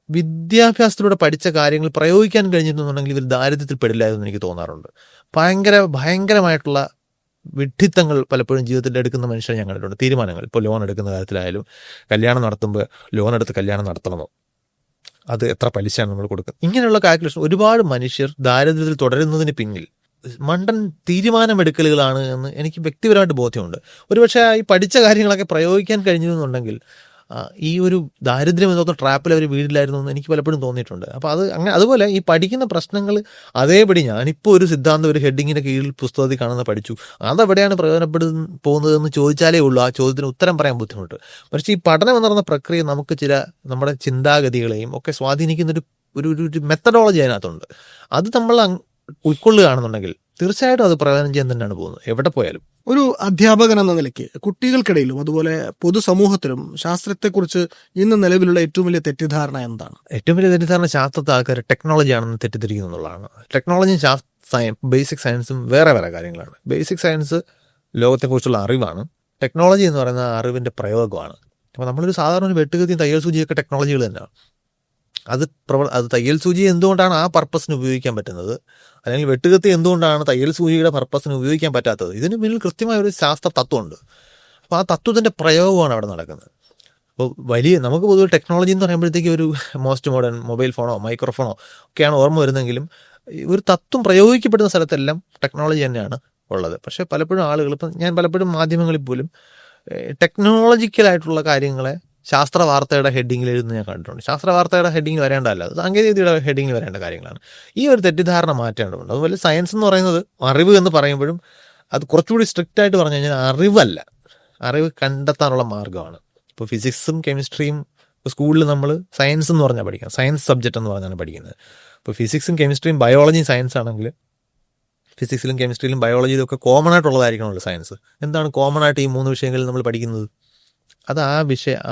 വിദ്യാഭ്യാസത്തിലൂടെ പഠിച്ച കാര്യങ്ങൾ പ്രയോഗിക്കാൻ കഴിഞ്ഞിട്ടുണ്ടെങ്കിൽ ഇവർ ദാരിദ്ര്യത്തിൽ പെടില്ലായിരുന്നു എനിക്ക് തോന്നാറുണ്ട്. ഭയങ്കരമായിട്ടുള്ള വിഡ്ഢിത്തങ്ങൾ പലപ്പോഴും ജീവിതത്തിൽ എടുക്കുന്ന മനുഷ്യരെ ഞാൻ കണ്ടിട്ടുണ്ട്. തീരുമാനങ്ങൾ, ഇപ്പോൾ ലോൺ എടുക്കുന്ന കാര്യത്തിലായാലും കല്യാണം നടത്തുമ്പോൾ ലോൺ എടുത്ത് കല്യാണം നടത്തണമോ, അത് എത്ര പലിശയാണ് നമ്മൾ കൊടുക്കുന്നത്, ഇങ്ങനെയുള്ള കാൽക്കുലേഷൻ ഒരുപാട് മനുഷ്യർ ദാരിദ്ര്യത്തിൽ തുടരുന്നതിന് പിന്നിൽ മണ്ടൻ തീരുമാനമെടുക്കലുകളാണ് എന്ന് എനിക്ക് വ്യക്തിപരമായിട്ട് ബോധ്യമുണ്ട്. ഒരുപക്ഷെ ഈ പഠിച്ച കാര്യങ്ങളൊക്കെ പ്രയോഗിക്കാൻ കഴിഞ്ഞിരുന്നുണ്ടെങ്കിൽ ഈ ഒരു ദാരിദ്ര്യം എന്നൊക്കെ ട്രാപ്പിൽ അവർ വീടില്ലായിരുന്നു എന്ന് എനിക്ക് പലപ്പോഴും തോന്നിയിട്ടുണ്ട്. അപ്പോൾ അതുപോലെ ഈ പഠിക്കുന്ന പ്രശ്നങ്ങൾ അതേപടി ഞാനിപ്പോൾ ഒരു സിദ്ധാന്തം ഒരു ഹെഡിങ്ങിൻ്റെ കീഴിൽ പുസ്തകത്തിൽ കാണുന്ന പഠിച്ചു, അതെവിടെയാണ് പോകുന്നതെന്ന് ചോദിച്ചാലേ ഉള്ളൂ ആ ചോദ്യത്തിന് ഉത്തരം പറയാൻ ബുദ്ധിമുട്ട്. പക്ഷേ ഈ പഠനം എന്ന് പറയുന്ന പ്രക്രിയ നമുക്ക് നമ്മുടെ ചിന്താഗതികളെയും ഒക്കെ സ്വാധീനിക്കുന്ന ഒരു മെത്തഡോളജി അതിനകത്തുണ്ട്. അത് നമ്മൾ ഉൾക്കൊള്ളുകയാണെന്നുണ്ടെങ്കിൽ തീർച്ചയായിട്ടും അത് പ്രയോജനം ചെയ്യാൻ തന്നെയാണ് പോകുന്നത് എവിടെ പോയാലും. ഒരു അധ്യാപകൻ എന്ന നിലയ്ക്ക് കുട്ടികൾക്കിടയിലും അതുപോലെ പൊതുസമൂഹത്തിലും ശാസ്ത്രത്തെക്കുറിച്ച് ഇന്ന് നിലവിലുള്ള ഏറ്റവും വലിയ തെറ്റിദ്ധാരണ എന്താണ്? ഏറ്റവും വലിയ തെറ്റിദ്ധാരണ ശാസ്ത്രത്തെ ആൾക്കാർ ടെക്നോളജിയാണെന്ന് തെറ്റിദ്ധരിക്കുന്നു എന്നുള്ളതാണ്. ടെക്നോളജിയും ബേസിക് സയൻസും വേറെ വേറെ കാര്യങ്ങളാണ്. ബേസിക് സയൻസ് ലോകത്തെക്കുറിച്ചുള്ള അറിവാണ്. ടെക്നോളജി എന്ന് പറയുന്ന അറിവിൻ്റെ പ്രയോഗമാണ്. അപ്പോൾ നമ്മളൊരു സാധാരണ വെട്ടുകത്തിയും തയ്യൽ സൂചിയൊക്കെ ടെക്നോളജികൾ തന്നെയാണ്. അത് തയ്യൽ സൂചി എന്തുകൊണ്ടാണ് ആ പർപ്പസിന് ഉപയോഗിക്കാൻ പറ്റുന്നത്, അല്ലെങ്കിൽ വെട്ടുകത്തി എന്തുകൊണ്ടാണ് തയ്യൽ സൂചിയുടെ പർപ്പസിന് ഉപയോഗിക്കാൻ പറ്റാത്തത്, ഇതിന് പിന്നിൽ കൃത്യമായ ഒരു ശാസ്ത്ര തത്വമുണ്ട്. അപ്പോൾ ആ തത്വത്തിൻ്റെ പ്രയോഗമാണ് അവിടെ നടക്കുന്നത്. അപ്പോൾ നമുക്ക് പൊതുവെ ടെക്നോളജി എന്ന് പറയുമ്പോഴത്തേക്ക് ഒരു മോസ്റ്റ് മോഡേൺ മൊബൈൽ ഫോണോ മൈക്രോഫോണോ ഒക്കെയാണ് ഓർമ്മ വരുന്നെങ്കിലും ഒരു തത്വം പ്രയോഗിക്കപ്പെടുന്ന സ്ഥലത്തെല്ലാം ടെക്നോളജി തന്നെയാണ് ഉള്ളത്. പക്ഷേ പലപ്പോഴും ആളുകൾ, ഇപ്പം ഞാൻ പലപ്പോഴും മാധ്യമങ്ങളിൽ പോലും ടെക്നോളജിക്കലായിട്ടുള്ള കാര്യങ്ങളെ ശാസ്ത്ര വാർത്തയുടെ ഹെഡിങ്ങിൽ എഴുതുന്നത് ഞാൻ കണ്ടിട്ടുണ്ട്. ശാസ്ത്ര വാർത്തയുടെ ഹെഡിങ്ങിൽ വരേണ്ടതല്ല, അത് സാങ്കേതികതയുടെ ഹെഡിങ്ങിൽ വരേണ്ട കാര്യങ്ങളാണ്. ഈ ഒരു തെറ്റിദ്ധാരണ മാറ്റേണ്ടതുണ്ട്. അതുപോലെ സയൻസ് എന്ന് പറയുന്നത് അറിവ് എന്ന് പറയുമ്പോഴും അത് കുറച്ചുകൂടി സ്ട്രിക്റ്റ് ആയിട്ട് പറഞ്ഞു കഴിഞ്ഞാൽ അറിവല്ല, അറിവ് കണ്ടെത്താനുള്ള മാർഗ്ഗമാണ്. ഇപ്പോൾ ഫിസിക്സും കെമിസ്ട്രിയും സ്കൂളിൽ നമ്മൾ സയൻസ് എന്ന് പറഞ്ഞാൽ പഠിക്കാം, സയൻസ് സബ്ജക്റ്റ് എന്ന് പറഞ്ഞാണ് പഠിക്കുന്നത്. ഇപ്പോൾ ഫിസിക്സും കെമിസ്ട്രിയും ബയോളജിയും സയൻസ് ആണെങ്കിൽ ഫിസിക്സിലും കെമിസ്ട്രിയിലും ബയോളജിയിലും ഒക്കെ കോമൺ ആയിട്ടുള്ളതായിരിക്കണമല്ലോ സയൻസ്. എന്താണ് കോമൺ ആയിട്ട് ഈ 3 വിഷയങ്ങളിൽ നമ്മൾ പഠിക്കുന്നത്? അത്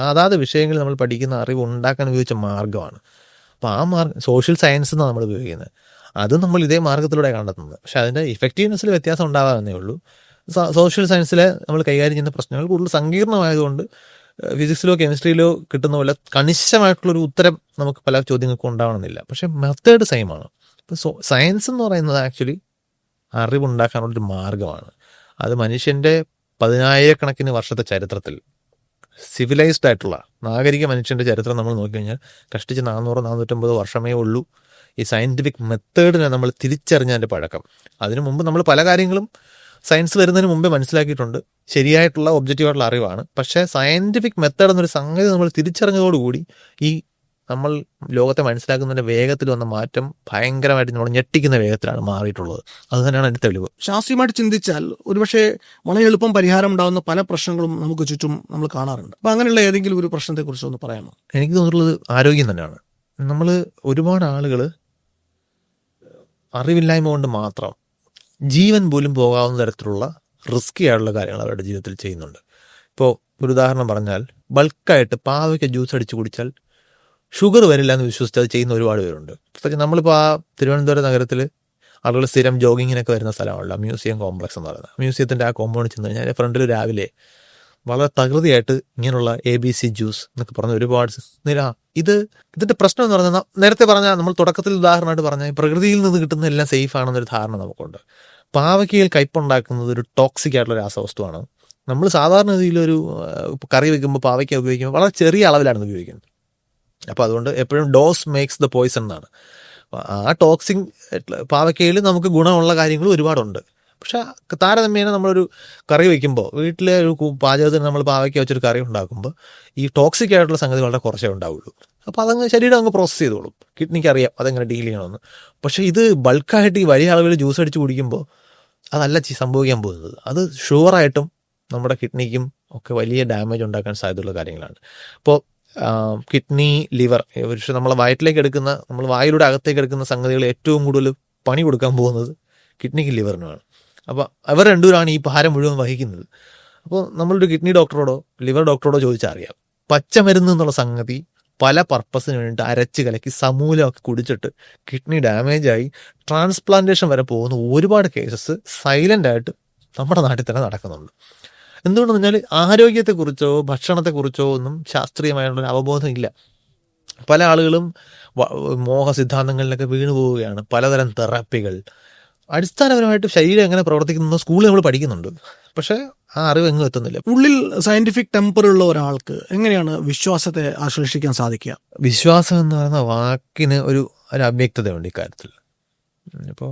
അതാത് വിഷയങ്ങളിൽ നമ്മൾ പഠിക്കുന്ന അറിവ് ഉണ്ടാക്കാൻ ഉപയോഗിച്ച മാർഗ്ഗമാണ്. അപ്പോൾ ആ സോഷ്യൽ സയൻസ് എന്നാണ് നമ്മൾ ഉപയോഗിക്കുന്നത്. അത് നമ്മൾ ഇതേ മാർഗ്ഗത്തിലൂടെ കണ്ടെത്തുന്നത്. പക്ഷേ അതിൻ്റെ ഇഫക്റ്റീവ്നെസ്സിൽ വ്യത്യാസം ഉണ്ടാകാമെന്നേ ഉള്ളൂ. സോഷ്യൽ സയൻസിൽ നമ്മൾ കൈകാര്യം ചെയ്യുന്ന പ്രശ്നങ്ങൾ കൂടുതൽ സങ്കീർണമായതുകൊണ്ട് ഫിസിക്സിലോ കെമിസ്ട്രിയിലോ കിട്ടുന്ന പോലെ കണിശമായിട്ടുള്ളൊരു ഉത്തരം നമുക്ക് പല ചോദ്യങ്ങൾക്കും ഉണ്ടാവണമെന്നില്ല. പക്ഷേ മെത്തേഡ് സെയിമാണ്. ഇപ്പോൾ സയൻസ് എന്ന് പറയുന്നത് ആക്ച്വലി അറിവുണ്ടാക്കാനുള്ളൊരു മാർഗ്ഗമാണ്. അത് മനുഷ്യൻ്റെ 10,000-കണക്കിന് വർഷത്തെ ചരിത്രത്തിൽ സിവിലൈസ്ഡ് ആയിട്ടുള്ള നാഗരിക മനുഷ്യൻ്റെ ചരിത്രം നമ്മൾ നോക്കിക്കഴിഞ്ഞാൽ കഷ്ടിച്ച് 400-450 വർഷമേ ഉള്ളൂ ഈ സയൻറ്റിഫിക് മെത്തേഡിനെ നമ്മൾ തിരിച്ചറിഞ്ഞതിൻ്റെ പഴക്കം. അതിനു മുമ്പ് നമ്മൾ പല കാര്യങ്ങളും സയൻസ് വരുന്നതിന് മുമ്പേ മനസ്സിലാക്കിയിട്ടുണ്ട്, ശരിയായിട്ടുള്ള ഒബ്ജക്റ്റീവായിട്ടുള്ള അറിവാണ്. പക്ഷേ സയൻറ്റിഫിക് മെത്തേഡ് എന്നൊരു സംഗതി നമ്മൾ തിരിച്ചറിഞ്ഞതോടുകൂടി ഈ നമ്മൾ ലോകത്തെ മനസ്സിലാക്കുന്നതിൻ്റെ വേഗത്തിൽ വന്ന മാറ്റം ഭയങ്കരമായിട്ട് നമ്മൾ ഞെട്ടിക്കുന്ന വേഗത്തിലാണ് മാറിയിട്ടുള്ളത്. അത് തന്നെയാണ് അതിൻ്റെ തെളിവ്. ശാസ്ത്രീയമായിട്ട് ചിന്തിച്ചാൽ ഒരുപക്ഷെ വളരെ എളുപ്പം പരിഹാരം ഉണ്ടാകുന്ന പല പ്രശ്നങ്ങളും നമുക്ക് ചുറ്റും നമ്മൾ കാണാറുണ്ട്. അപ്പോൾ അങ്ങനെയുള്ള ഏതെങ്കിലും ഒരു പ്രശ്നത്തെക്കുറിച്ച് ഒന്ന് പറയാമോ? എനിക്ക് തോന്നിയിട്ടുള്ളത് ആരോഗ്യം തന്നെയാണ്. നമ്മൾ ഒരുപാട് ആളുകൾ അറിവില്ലായ്മ കൊണ്ട് മാത്രം ജീവൻ പോലും പോകാവുന്ന തരത്തിലുള്ള റിസ്കി ആയിട്ടുള്ള കാര്യങ്ങൾ അവരുടെ ജീവിതത്തിൽ ചെയ്യുന്നുണ്ട്. ഇപ്പോൾ ഒരു ഉദാഹരണം പറഞ്ഞാൽ, ബൾക്കായിട്ട് പാവയ്ക്ക് ജ്യൂസ് അടിച്ച് കുടിച്ചാൽ ഷുഗർ വരില്ല എന്ന് വിശ്വസിച്ച് അത് ചെയ്യുന്ന ഒരുപാട് പേരുണ്ട്. പ്രത്യേകിച്ച് നമ്മളിപ്പോൾ ആ തിരുവനന്തപുരം നഗരത്തിൽ ആളുകൾ സ്ഥിരം ജോഗിങ്ങിനൊക്കെ വരുന്ന സ്ഥലമാണല്ലോ മ്യൂസിയം കോംപ്ലക്സ് എന്ന് പറയുന്നത്. മ്യൂസിയത്തിൻ്റെ ആ കോമ്പൗണ്ടിൽ ചെന്ന് കഴിഞ്ഞാൽ ഫ്രണ്ടിൽ രാവിലെ വളരെ തകൃതിയായിട്ട് ഇങ്ങനെയുള്ള ABC ജ്യൂസ് എന്നൊക്കെ പറഞ്ഞ ഒരുപാട് ഇതിൻ്റെ പ്രശ്നം എന്ന് പറഞ്ഞാൽ, നേരത്തെ പറഞ്ഞാൽ നമ്മൾ തുടക്കത്തിൽ ഉദാഹരണമായിട്ട് പറഞ്ഞാൽ പ്രകൃതിയിൽ നിന്ന് കിട്ടുന്ന എല്ലാം സേഫ് ആണെന്നൊരു ധാരണ നമുക്കുണ്ട്. പാവയ്ക്കയിൽ കയ്പുണ്ടാക്കുന്നത് ഒരു ടോക്സിക് ആയിട്ടുള്ള രാസവസ്തുവാണ്. നമ്മൾ സാധാരണ രീതിയിലൊരു കറി വയ്ക്കുമ്പോൾ പാവയ്ക്ക ഉപയോഗിക്കുമ്പോൾ വളരെ ചെറിയ അളവിലാണ് ഉപയോഗിക്കുന്നത്. അപ്പോൾ അതുകൊണ്ട് എപ്പോഴും ഡോസ് മേക്സ് ദ പോയ്സൺ എന്നാണ്. ആ ടോക്സിക് പാവയ്ക്കയിൽ നമുക്ക് ഗുണമുള്ള കാര്യങ്ങൾ ഒരുപാടുണ്ട്. പക്ഷെ താരതമ്യേന നമ്മളൊരു കറി വയ്ക്കുമ്പോൾ, വീട്ടിലെ ഒരു പാചകത്തിന് നമ്മൾ പാവയ്ക്ക വെച്ചൊരു കറി ഉണ്ടാക്കുമ്പോൾ ഈ ടോക്സിക് ആയിട്ടുള്ള സംഗതി വളരെ കുറച്ചേ ഉണ്ടാവുള്ളൂ. അപ്പോൾ അതങ്ങ് ശരീരം അങ്ങ് പ്രോസസ്സ് ചെയ്തോളും. കിഡ്നിക്ക് അറിയാം അതെങ്ങനെ ഡീൽ ചെയ്യണമെന്ന്. പക്ഷേ ഇത് ബൾക്കായിട്ട് ഈ വലിയ അളവിൽ ജ്യൂസ് അടിച്ച് കുടിക്കുമ്പോൾ അതല്ല സംഭവിക്കാൻ പോകുന്നത്. അത് ഷുവറായിട്ടും നമ്മുടെ കിഡ്നിക്കും ഒക്കെ വലിയ ഡാമേജ് ഉണ്ടാക്കാൻ സാധ്യതയുള്ള കാര്യങ്ങളാണ്. ഇപ്പോൾ കിഡ്നി, ലിവർ, പക്ഷേ നമ്മളെ വയറ്റിലേക്ക് എടുക്കുന്ന, നമ്മൾ വായിലൂടെ അകത്തേക്ക് എടുക്കുന്ന സംഗതികൾ ഏറ്റവും കൂടുതൽ പണി കൊടുക്കാൻ പോകുന്നത് കിഡ്നിക്കും ലിവറിനുമാണ്. അപ്പോൾ അവർ രണ്ടുപേരാണ് ഈ ഭാരം മുഴുവൻ വഹിക്കുന്നത്. അപ്പോൾ നമ്മളൊരു കിഡ്നി ഡോക്ടറോടോ ലിവർ ഡോക്ടറോടോ ചോദിച്ചാൽ അറിയാം, പച്ചമരുന്ന് എന്നുള്ള സംഗതി പല പർപ്പസിന് വേണ്ടിയിട്ട് അരച്ച് കലക്കി സമൂലമൊക്കെ കുടിച്ചിട്ട് കിഡ്നി ഡാമേജായി ട്രാൻസ്പ്ലാന്റേഷൻ വരെ പോകുന്ന ഒരുപാട് കേസസ് സൈലൻ്റായിട്ട് നമ്മുടെ നാട്ടിൽ തന്നെ നടക്കുന്നുണ്ട്. എന്തുകൊണ്ടെന്ന് പറഞ്ഞാൽ ആരോഗ്യത്തെക്കുറിച്ചോ ഭക്ഷണത്തെക്കുറിച്ചോ ഒന്നും ശാസ്ത്രീയമായിട്ടുള്ളൊരു അവബോധം ഇല്ല. പല ആളുകളും മോഹസിദ്ധാന്തങ്ങളിലൊക്കെ വീണു പോവുകയാണ്. പലതരം തെറാപ്പികൾ, അടിസ്ഥാനപരമായിട്ട് ശരീരം എങ്ങനെ പ്രവർത്തിക്കുന്നു സ്കൂളിൽ നമ്മൾ പഠിക്കുന്നുണ്ട്, പക്ഷേ ആ അറിവ് എങ്ങും എത്തുന്നില്ല. ഉള്ളിൽ സയന്റിഫിക് ടെമ്പറുള്ള ഒരാൾക്ക് എങ്ങനെയാണ് വിശ്വാസത്തെ ആശ്ലേഷിക്കാൻ സാധിക്കുക? വിശ്വാസം എന്ന് പറയുന്ന വാക്കിന് ഒരു അവ്യക്തതയുണ്ട് ഇക്കാര്യത്തിൽ. ഇപ്പോൾ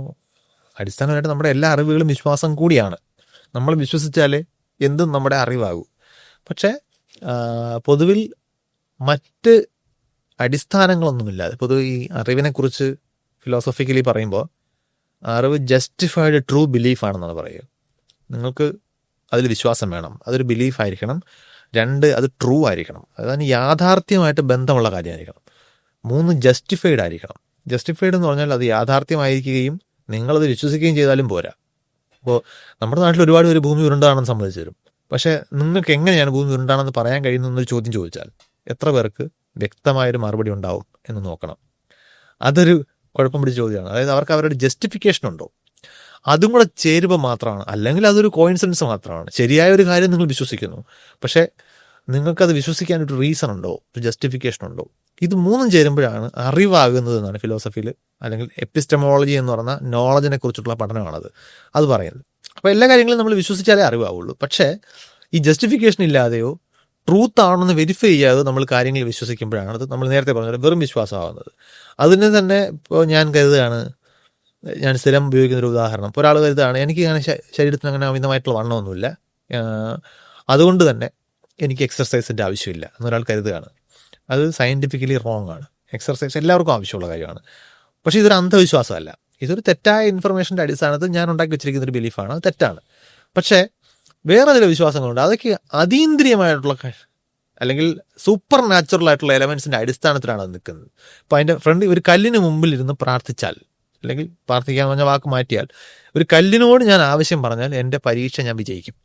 അടിസ്ഥാനമായിട്ട് നമ്മുടെ എല്ലാ അറിവുകളും വിശ്വാസം കൂടിയാണ്. നമ്മൾ വിശ്വസിച്ചാലേ എന്തും നമ്മുടെ അറിവാകും. പക്ഷേ പൊതുവിൽ മറ്റ് അടിസ്ഥാനങ്ങളൊന്നുമില്ലാതെ പൊതുവെ ഈ അറിവിനെക്കുറിച്ച് ഫിലോസഫിക്കലി പറയുമ്പോൾ അറിവ് ജസ്റ്റിഫൈഡ് ട്രൂ ബിലീഫാണെന്നാണ് പറയുക. നിങ്ങൾക്ക് അതിൽ വിശ്വാസം വേണം, അതൊരു ബിലീഫ് ആയിരിക്കണം. 2, അത് ട്രൂ ആയിരിക്കണം, അതാണ് യാഥാർത്ഥ്യമായിട്ട് ബന്ധമുള്ള കാര്യമായിരിക്കണം. 3, ജസ്റ്റിഫൈഡ് ആയിരിക്കണം. ജസ്റ്റിഫൈഡ് എന്ന് പറഞ്ഞാൽ അത് യാഥാർത്ഥ്യമായിരിക്കുകയും നിങ്ങളത് വിശ്വസിക്കുകയും ചെയ്താലും പോരാ. ഇപ്പോൾ നമ്മുടെ നാട്ടിൽ ഒരുപാട് പേര് ഭൂമി ഉരുണ്ടാണെന്ന് സമ്മതിച്ചു തരും. പക്ഷേ നിങ്ങൾക്ക് എങ്ങനെയാണ് ഭൂമി ഉരുണ്ടാണെന്ന് പറയാൻ കഴിയുന്നൊരു ചോദ്യം ചോദിച്ചാൽ എത്ര പേർക്ക് വ്യക്തമായൊരു മറുപടി ഉണ്ടാവും എന്ന് നോക്കണം. അതൊരു കുഴപ്പം പിടിച്ച ചോദ്യമാണ്. അതായത് അവർക്ക് അവരുടെ ജസ്റ്റിഫിക്കേഷൻ ഉണ്ടോ, അതും കൂടെ ചേരുമ്പോൾ മാത്രമാണ്. അല്ലെങ്കിൽ അതൊരു കോയിൻസിഡൻസ് മാത്രമാണ്. ശരിയായ ഒരു കാര്യം നിങ്ങൾ വിശ്വസിക്കുന്നു, പക്ഷേ നിങ്ങൾക്കത് വിശ്വസിക്കാനൊരു റീസൺ ഉണ്ടോ, ഒരു ജസ്റ്റിഫിക്കേഷൻ ഉണ്ടോ? ഇത് 3 ചേരുമ്പോഴാണ് അറിവാകുന്നത് എന്നാണ് ഫിലോസഫിയിൽ, അല്ലെങ്കിൽ എപ്പിസ്റ്റമോളജി എന്ന് പറഞ്ഞ നോളജിനെ കുറിച്ചിട്ടുള്ള പഠനമാണത് അത് പറയുന്നത്. അപ്പോൾ എല്ലാ കാര്യങ്ങളും നമ്മൾ വിശ്വസിച്ചാലേ അറിവാവുള്ളൂ. പക്ഷേ ഈ ജസ്റ്റിഫിക്കേഷൻ ഇല്ലാതെയോ ട്രൂത്ത് ആണെന്ന് വെരിഫൈ ചെയ്യാതെ നമ്മൾ കാര്യങ്ങൾ വിശ്വസിക്കുമ്പോഴാണ് അത് നമ്മൾ നേരത്തെ പറഞ്ഞത് വെറും വിശ്വാസമാകുന്നത്. അതിന് തന്നെ ഇപ്പോൾ ഞാൻ കരുതുകയാണ്, ഞാൻ സ്ഥിരം ഉപയോഗിക്കുന്നൊരു ഉദാഹരണം, ഇപ്പോൾ ഒരാൾ കരുതുകയാണ് എനിക്ക് അങ്ങനെ ശരീരത്തിന് അങ്ങനെ അമിതമായിട്ടുള്ള വണ്ണമൊന്നുമില്ല, അതുകൊണ്ട് തന്നെ എനിക്ക് എക്സർസൈസിൻ്റെ ആവശ്യമില്ല എന്നൊരാൾ കരുതുകയാണ്. അത് സയൻറ്റിഫിക്കലി റോങ് ആണ്. എക്സർസൈസ് എല്ലാവർക്കും ആവശ്യമുള്ള കാര്യമാണ്. പക്ഷേ ഇതൊരു അന്ധവിശ്വാസമല്ല, ഇതൊരു തെറ്റായ ഇൻഫർമേഷൻ്റെ അടിസ്ഥാനത്തിൽ ഞാൻ ഉണ്ടാക്കി വെച്ചിരിക്കുന്ന ഒരു ബിലീഫാണ്, അത് തെറ്റാണ്. പക്ഷേ വേറെ ചില വിശ്വാസങ്ങളുണ്ട്, അതൊക്കെ അതീന്ദ്രിയമായിട്ടുള്ള അല്ലെങ്കിൽ സൂപ്പർ നാച്ചുറൽ ആയിട്ടുള്ള എലമെൻസിൻ്റെ അടിസ്ഥാനത്തിലാണ് അത് നിൽക്കുന്നത്. അപ്പോൾ അതിൻ്റെ ഫ്രണ്ട് ഒരു കല്ലിന് മുമ്പിൽ ഇരുന്ന് പ്രാർത്ഥിച്ചാൽ, അല്ലെങ്കിൽ പ്രാർത്ഥിക്കാന്ന് പറഞ്ഞ വാക്ക് മാറ്റിയാൽ, ഒരു കല്ലിനോട് ഞാൻ ആവശ്യം പറഞ്ഞാൽ എൻ്റെ പരീക്ഷ ഞാൻ വിജയിക്കും.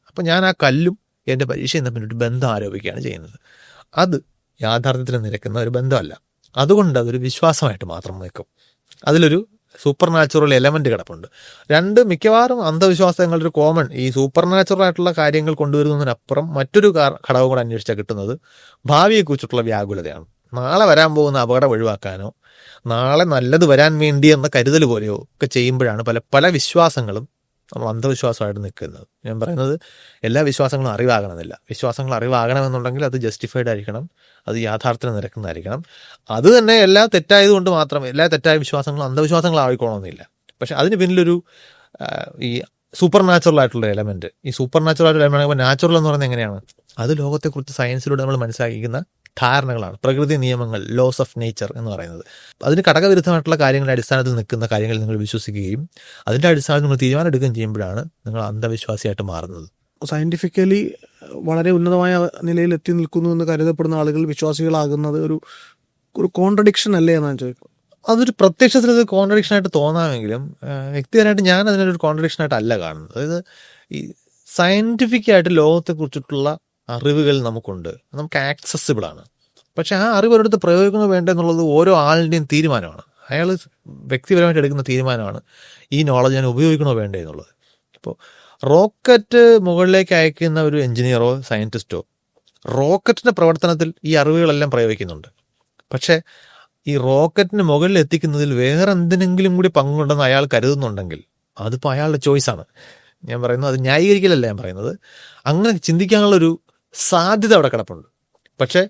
അപ്പോൾ ഞാൻ ആ കല്ലും എൻ്റെ പരീക്ഷയും തമ്മിലൊരു ബന്ധം ആരോപിക്കുകയാണ് ചെയ്യുന്നത്. അത് യാഥാർത്ഥ്യത്തിൽ നിരക്കുന്ന ഒരു ബന്ധമല്ല. അതുകൊണ്ട് അതൊരു വിശ്വാസമായിട്ട് മാത്രം നിൽക്കും. അതിലൊരു സൂപ്പർ നാച്ചുറൽ എലമെൻറ്റ് കിടപ്പുണ്ട്. 2 മിക്കവാറും അന്ധവിശ്വാസങ്ങളുടെ ഒരു കോമൺ ഈ സൂപ്പർ നാച്ചുറൽ ആയിട്ടുള്ള കാര്യങ്ങൾ കൊണ്ടുവരുന്നതിനപ്പുറം മറ്റൊരു ഘടകം കൂടെ അന്വേഷിച്ചാൽ കിട്ടുന്നത് ഭാവിയെക്കുറിച്ചിട്ടുള്ള വ്യാകുലതയാണ്. നാളെ വരാൻ പോകുന്ന അപകടം ഒഴിവാക്കാനോ നാളെ നല്ലത് വരാൻ വേണ്ടി എന്ന കരുതൽ പോലെയോ ഒക്കെ ചെയ്യുമ്പോഴാണ് പല വിശ്വാസങ്ങളും നമ്മൾ അന്ധവിശ്വാസമായിട്ട് നിൽക്കുന്നത്. ഞാൻ പറയുന്നത് എല്ലാ വിശ്വാസങ്ങളും അറിവാകണമെന്നില്ല. വിശ്വാസങ്ങൾ അറിവാകണമെന്നുണ്ടെങ്കിൽ അത് ജസ്റ്റിഫൈഡ് ആയിരിക്കണം, അത് യാഥാർത്ഥ്യം നിരക്കുന്നതായിരിക്കണം. അത് തന്നെ എല്ലാം തെറ്റായതുകൊണ്ട് മാത്രം എല്ലാ തെറ്റായ വിശ്വാസങ്ങളും അന്ധവിശ്വാസങ്ങളായിക്കോണമെന്നില്ല. പക്ഷെ അതിന് പിന്നിലൊരു ഈ സൂപ്പർ നാച്ചുറൽ ആയിട്ടുള്ള എലമെൻറ്റ്, ഈ സൂപ്പർ നാച്ചുറൽ ആയിട്ടുള്ള എലമെൻറ്റ് നാച്ചുറൽ എന്ന് പറയുന്നത് എങ്ങനെയാണ്, അത് ലോകത്തെക്കുറിച്ച് സയൻസിലൂടെ നമ്മൾ മനസ്സിലാക്കിക്കുന്ന ധാരണകളാണ്, പ്രകൃതി നിയമങ്ങൾ, ലോസ് ഓഫ് നേച്ചർ എന്ന് പറയുന്നത്. അതിന് ഘടകവിരുദ്ധമായിട്ടുള്ള കാര്യങ്ങളുടെ അടിസ്ഥാനത്തിൽ നിൽക്കുന്ന കാര്യങ്ങൾ നിങ്ങൾ വിശ്വസിക്കുകയും അതിൻ്റെ അടിസ്ഥാനത്തിൽ നിങ്ങൾ തീരുമാനം എടുക്കുകയും ചെയ്യുമ്പോഴാണ് നിങ്ങൾ അന്ധവിശ്വാസിയായിട്ട് മാറുന്നത്. സയന്റിഫിക്കലി വളരെ ഉന്നതമായ നിലയിൽ എത്തി നിൽക്കുന്നു എന്ന് കരുതപ്പെടുന്ന ആളുകൾ വിശ്വാസികളാകുന്നത് ഒരു കോൺട്രഡിക്ഷൻ അല്ലേ എന്നാണ് ചോദിക്കുന്നത്. അതൊരു പ്രത്യക്ഷത്തിൽ ഒരു കോൺട്രഡിക്ഷനായിട്ട് തോന്നാമെങ്കിലും വ്യക്തിപരമായിട്ട് ഞാൻ അതിനൊരു കോൺട്രഡിക്ഷനായിട്ട് അല്ല കാണുന്നത്. അതായത് ഈ സയൻറ്റിഫിക്കായിട്ട് ലോകത്തെക്കുറിച്ചിട്ടുള്ള അറിവുകൾ നമുക്കുണ്ട്, നമുക്ക് ആക്സസിബിൾ ആണ്. പക്ഷെ ആ അറിവ് ഒരിടത്ത് പ്രയോഗിക്കണോ വേണ്ടെന്നുള്ളത് ഓരോ ആളിൻ്റെയും തീരുമാനമാണ്. അയാൾ വ്യക്തിപരമായിട്ട് എടുക്കുന്ന തീരുമാനമാണ് ഈ നോളജ് ഞാൻ ഉപയോഗിക്കണോ വേണ്ടേ എന്നുള്ളത്. ഇപ്പോൾ റോക്കറ്റ് മുകളിലേക്ക് അയക്കുന്ന ഒരു എഞ്ചിനീയറോ സയൻറ്റിസ്റ്റോ റോക്കറ്റിൻ്റെ പ്രവർത്തനത്തിൽ ഈ അറിവുകളെല്ലാം പ്രയോഗിക്കുന്നുണ്ട്. പക്ഷേ ഈ റോക്കറ്റിന് മുകളിൽ എത്തിക്കുന്നതിൽ വേറെ എന്തിനെങ്കിലും കൂടി പങ്കുണ്ടെന്ന് അയാൾ കരുതുന്നുണ്ടെങ്കിൽ അതിപ്പോൾ അയാളുടെ ചോയ്സാണ്. ഞാൻ പറയുന്നത് അത് ന്യായീകരിക്കലല്ല ഞാൻ പറയുന്നത്. അങ്ങനെ ചിന്തിക്കാനുള്ളൊരു സാധ്യത അവിടെ കിടപ്പുണ്ട്. പക്ഷേ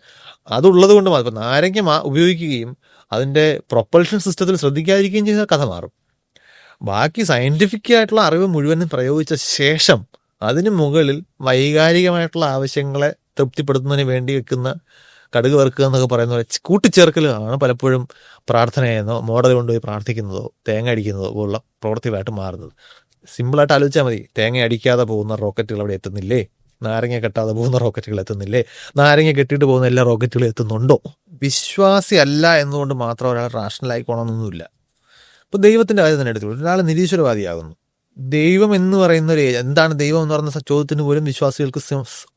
അതുള്ളത് കൊണ്ട് മാത്രം ഇപ്പം നാരങ്ങ ഉപയോഗിക്കുകയും അതിൻ്റെ പ്രൊപ്പൽഷൻ സിസ്റ്റത്തിൽ ശ്രദ്ധിക്കാതിരിക്കുകയും ചെയ്താൽ കഥ മാറും. ബാക്കി സയൻറ്റിഫിക് ആയിട്ടുള്ള അറിവ് മുഴുവനും പ്രയോഗിച്ച ശേഷം അതിന് മുകളിൽ വൈകാരികമായിട്ടുള്ള ആവശ്യങ്ങളെ തൃപ്തിപ്പെടുത്തുന്നതിന് വേണ്ടി വെക്കുന്ന കടുക് വറുക്കുക എന്നൊക്കെ പറയുന്ന പോലെ കൂട്ടിച്ചേർക്കലാണ് പലപ്പോഴും പ്രാർത്ഥനയെന്നോ മോഡൽ കൊണ്ടുപോയി പ്രാർത്ഥിക്കുന്നതോ തേങ്ങ അടിക്കുന്നതോ പോലുള്ള പ്രവൃത്തികളായിട്ട് മാറുന്നത്. സിമ്പിളായിട്ട് ആലോചിച്ചാൽ മതി. തേങ്ങ അടിക്കാതെ പോകുന്ന റോക്കറ്റുകൾ അവിടെ എത്തുന്നില്ലേ? നാരങ്ങ കെട്ടാതെ പോകുന്ന റോക്കറ്റുകൾ എത്തുന്നില്ലേ? നാരങ്ങ കെട്ടിയിട്ട് പോകുന്ന എല്ലാ റോക്കറ്റുകളും എത്തുന്നുണ്ടോ? വിശ്വാസി അല്ല എന്നുകൊണ്ട് മാത്രം ഒരാൾ റാഷണൽ ആയിക്കോണമെന്നൊന്നുമില്ല. ഇപ്പോൾ ദൈവത്തിൻ്റെ കാര്യം തന്നെ എടുത്തു, ഒരാൾ നിരീശ്വരവാദിയാകുന്നു. ദൈവം എന്ന് പറയുന്ന എന്താണ് ദൈവം എന്ന് പറയുന്ന ചോദ്യത്തിന് പോലും വിശ്വാസികൾക്ക്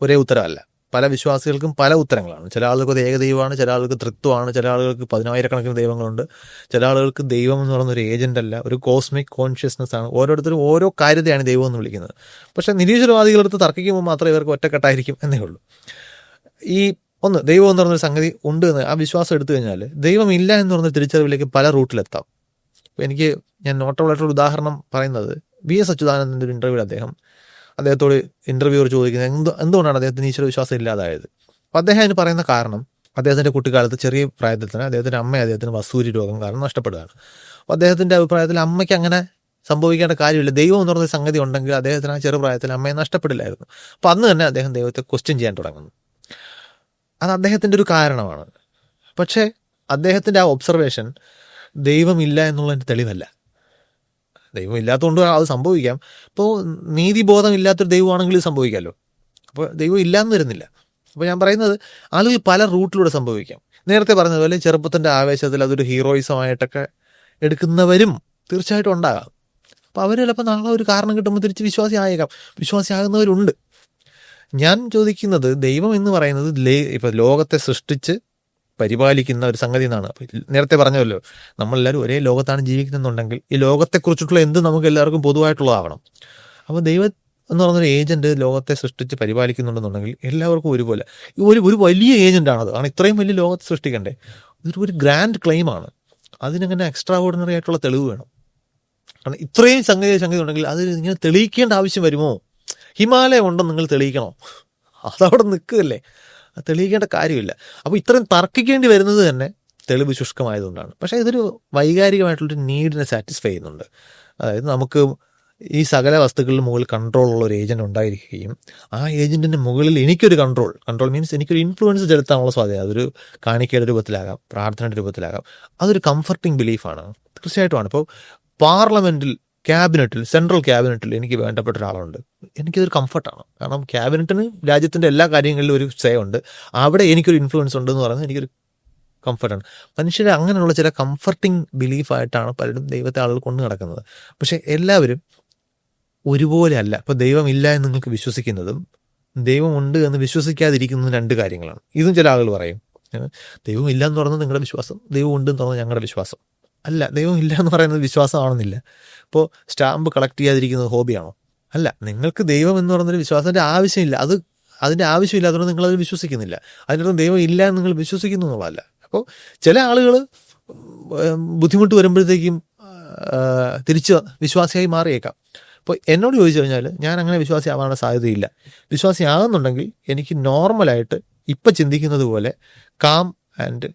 ഒരേ ഉത്തരമല്ല. പല വിശ്വാസികൾക്കും പല ഉത്തരങ്ങളാണ്. ചില ആളുകൾക്ക് അത് ഏകദൈവമാണ്, ചില ആളുകൾക്ക് തൃത്വമാണ്, ചില ആളുകൾക്ക് 10,000-കണക്കിന് ദൈവങ്ങളുണ്ട്, ചില ആളുകൾക്ക് ദൈവം എന്ന് പറയുന്ന ഒരു ഏജന്റ് അല്ല, ഒരു കോസ്മിക് കോൺഷ്യസ്നെസ് ആണ്. ഓരോരുത്തരും ഓരോ കാര്യത്തെയാണ് ദൈവം എന്ന് വിളിക്കുന്നത്. പക്ഷേ നിരീശ്വരവാദികളടുത്ത് തർക്കിക്കുമ്പോൾ മാത്രമേ ഇവർക്ക് ഒറ്റക്കെട്ടായിരിക്കും എന്നേ ഉള്ളൂ. ഈ ദൈവം എന്ന് പറഞ്ഞൊരു സംഗതി ഉണ്ട് എന്ന് ആ വിശ്വാസം എടുത്തു കഴിഞ്ഞാൽ ദൈവം ഇല്ല എന്ന് പറഞ്ഞ തിരിച്ചറിവിലേക്ക് പല റൂട്ടിലെത്താം. ഞാൻ നോട്ടബിളായിട്ടുള്ള ഉദാഹരണം പറയുന്നത് VS അച്യുതാനന്ദൻ്റെ ഒരു ഇൻ്റർവ്യൂവിൽ അദ്ദേഹത്തോട് ഇൻ്റർവ്യൂവർ ചോദിക്കുന്നത് എന്തുകൊണ്ടാണ് അദ്ദേഹത്തിന് ഈശ്വര വിശ്വാസം ഇല്ലാതായത്. അപ്പോൾ അദ്ദേഹം അതിന് പറയുന്ന കാരണം അദ്ദേഹത്തിൻ്റെ കുട്ടിക്കാലത്ത് ചെറിയ പ്രായത്തിൽ തന്നെ അദ്ദേഹത്തിൻ്റെ അമ്മ അദ്ദേഹത്തിന് വസൂരി രോഗം കാരണം നഷ്ടപ്പെടുകയാണ്. അപ്പോൾ അദ്ദേഹത്തിൻ്റെ അഭിപ്രായത്തിൽ അമ്മയ്ക്ക് അങ്ങനെ സംഭവിക്കേണ്ട കാര്യമില്ല, ദൈവം എന്ന് പറഞ്ഞ സംഗതി ഉണ്ടെങ്കിൽ അദ്ദേഹത്തിന് ആ ചെറുപ്രായത്തിൽ അമ്മയെ നഷ്ടപ്പെടില്ലായിരുന്നു. അപ്പോൾ അന്ന് തന്നെ അദ്ദേഹം ദൈവത്തെ ക്വസ്റ്റ്യൻ ചെയ്യാൻ തുടങ്ങുന്നു. അത് അദ്ദേഹത്തിൻ്റെ ഒരു കാരണമാണ്. പക്ഷേ അദ്ദേഹത്തിൻ്റെ ആ ഒബ്സർവേഷൻ ദൈവമില്ല എന്നുള്ളതിൻ്റെ തെളിവല്ല. ദൈവം ഇല്ലാത്തതുകൊണ്ട് അത് സംഭവിക്കാം. ഇപ്പോൾ നീതിബോധം ഇല്ലാത്തൊരു ദൈവമാണെങ്കിൽ ഇത് സംഭവിക്കാമല്ലോ. അപ്പോൾ ദൈവം ഇല്ലയെന്ന് വരുന്നില്ല. അപ്പോൾ ഞാൻ പറയുന്നത് ആളുകൾ പല റൂട്ടിലൂടെ സംഭവിക്കാം. നേരത്തെ പറഞ്ഞതുപോലെ ചെറുപ്പത്തിൻ്റെ ആവേശത്തിൽ അതൊരു ഹീറോയിസമായിട്ടൊക്കെ എടുക്കുന്നവരും തീർച്ചയായിട്ടും ഉണ്ടാകാം. അപ്പോൾ അവർ ചിലപ്പോൾ നാളെ ഒരു കാരണം കിട്ടുമ്പോൾ തിരിച്ച് വിശ്വാസിയാകുന്നവരുണ്ട്. ഞാൻ ചോദിക്കുന്നത് ദൈവം എന്ന് പറയുന്നത് ഇപ്പോൾ ലോകത്തെ സൃഷ്ടിച്ച് പരിപാലിക്കുന്ന ഒരു സംഗതി എന്നാണ്. നേരത്തെ പറഞ്ഞല്ലോ, നമ്മളെല്ലാവരും ഒരേ ലോകത്താണ് ജീവിക്കുന്നുണ്ടെങ്കിൽ ഈ ലോകത്തെക്കുറിച്ചിട്ടുള്ള എന്ത് നമുക്ക് എല്ലാവർക്കും പൊതുവായിട്ടുള്ളതാവണം. അപ്പോൾ ദൈവം എന്ന് പറഞ്ഞൊരു ഏജൻറ്റ് ലോകത്തെ സൃഷ്ടിച്ച് പരിപാലിക്കുന്നുണ്ടെന്നുണ്ടെങ്കിൽ എല്ലാവർക്കും ഒരുപോലെ ഒരു വലിയ ഏജൻറ്റാണത്. കാരണം ഇത്രയും വലിയ ലോകത്തെ സൃഷ്ടിക്കണ്ടേ. ഇതൊരു ഗ്രാൻഡ് ക്ലെയിമാണ്. അതിനങ്ങനെ എക്സ്ട്രാ ഓർഡിനറി ആയിട്ടുള്ള തെളിവ് വേണം. കാരണം ഇത്രയും സംഗതി ഉണ്ടെങ്കിൽ അത് ഇങ്ങനെ തെളിയിക്കേണ്ട ആവശ്യം വരുമോ? ഹിമാലയം ഉണ്ടെന്ന് നിങ്ങൾ തെളിയിക്കണോ? അതവിടെ നിൽക്കുകയല്ലേ, അത് തെളിയിക്കേണ്ട കാര്യമില്ല. അപ്പോൾ ഇത്രയും തർക്കിക്കേണ്ടി വരുന്നത് തന്നെ തെളിവ് ശുഷ്കമായതുകൊണ്ടാണ്. പക്ഷേ ഇതൊരു വൈകാരികമായിട്ടുള്ളൊരു നീഡിനെ സാറ്റിസ്ഫൈ ചെയ്യുന്നുണ്ട്. അതായത് നമുക്ക് ഈ സകല വസ്തുക്കളിലും മുകളിൽ കൺട്രോളുള്ള ഒരു ഏജൻറ്റ് ഉണ്ടായിരിക്കുകയും ആ ഏജൻറ്റിൻ്റെ മുകളിൽ എനിക്കൊരു കൺട്രോൾ മീൻസ് എനിക്കൊരു ഇൻഫ്ലുവൻസ് ചെലുത്താനുള്ള സാധ്യത, അതൊരു കാണിക്കയുടെ രൂപത്തിലാകാം, പ്രാർത്ഥനയുടെ രൂപത്തിലാകാം. അതൊരു കംഫർട്ടിങ് ബിലീഫാണ്, തീർച്ചയായിട്ടുമാണ്. ഇപ്പോൾ പാർലമെൻറ്റിൽ സെൻട്രൽ ക്യാബിനറ്റിൽ എനിക്ക് വേണ്ടപ്പെട്ട ഒരാളുണ്ട്, എനിക്കതൊരു കംഫർട്ടാണ്. കാരണം ക്യാബിനറ്റിന് രാജ്യത്തിൻ്റെ എല്ലാ കാര്യങ്ങളിലും ഒരു സേ ഉണ്ട്, അവിടെ എനിക്കൊരു ഇൻഫ്ലുവൻസ് ഉണ്ടെന്ന് പറയുന്നത് എനിക്കൊരു കംഫർട്ടാണ്. മനുഷ്യരെ അങ്ങനെയുള്ള ചില കംഫർട്ടിങ് ബിലീഫായിട്ടാണ് പലരും ദൈവത്തെ ആളുകൾ കൊണ്ടു നടക്കുന്നത്. പക്ഷേ എല്ലാവരും ഒരുപോലെ അല്ല. ഇപ്പോൾ ദൈവമില്ല എന്ന് നിങ്ങൾക്ക് വിശ്വസിക്കുന്നതും ദൈവം ഉണ്ട് എന്ന് വിശ്വസിക്കാതിരിക്കുന്നതും രണ്ട് കാര്യങ്ങളാണ്. ഇതും ചില ആളുകൾ പറയും, ദൈവം ഇല്ല എന്ന് പറയുന്നത് നിങ്ങളുടെ വിശ്വാസം, ദൈവം ഉണ്ടെന്ന് പറയുന്നത് ഞങ്ങളുടെ വിശ്വാസം. അല്ല, ദൈവം ഇല്ല എന്ന് പറയുന്നത് വിശ്വാസമാണെന്നില്ല. ഇപ്പോൾ സ്റ്റാമ്പ് കളക്ട് ചെയ്യാതിരിക്കുന്നത് ഹോബിയാണോ? അല്ല, നിങ്ങൾക്ക് ദൈവം എന്ന് പറയുന്നൊരു വിശ്വാസത്തിൻ്റെ ആവശ്യമില്ല. അതിൻ്റെ ആവശ്യമില്ലാത്തതുകൊണ്ട് നിങ്ങളത് വിശ്വസിക്കുന്നില്ല. അതിനർത്ഥം ദൈവം ഇല്ല എന്ന് നിങ്ങൾ വിശ്വസിക്കുന്നു എന്നുള്ളതല്ല. അപ്പോൾ ചില ആളുകൾ ബുദ്ധിമുട്ട് വരുമ്പോഴത്തേക്കും തിരിച്ച് വിശ്വാസിയായി മാറിയേക്കാം. അപ്പോൾ എന്നോട് ചോദിച്ചു കഴിഞ്ഞാൽ ഞാൻ അങ്ങനെ വിശ്വാസിയാവാനുള്ള സാധ്യതയില്ല. വിശ്വാസിയാകുന്നുണ്ടെങ്കിൽ എനിക്ക് നോർമലായിട്ട് ഇപ്പം ചിന്തിക്കുന്നത് പോലെ കാം ആൻഡ്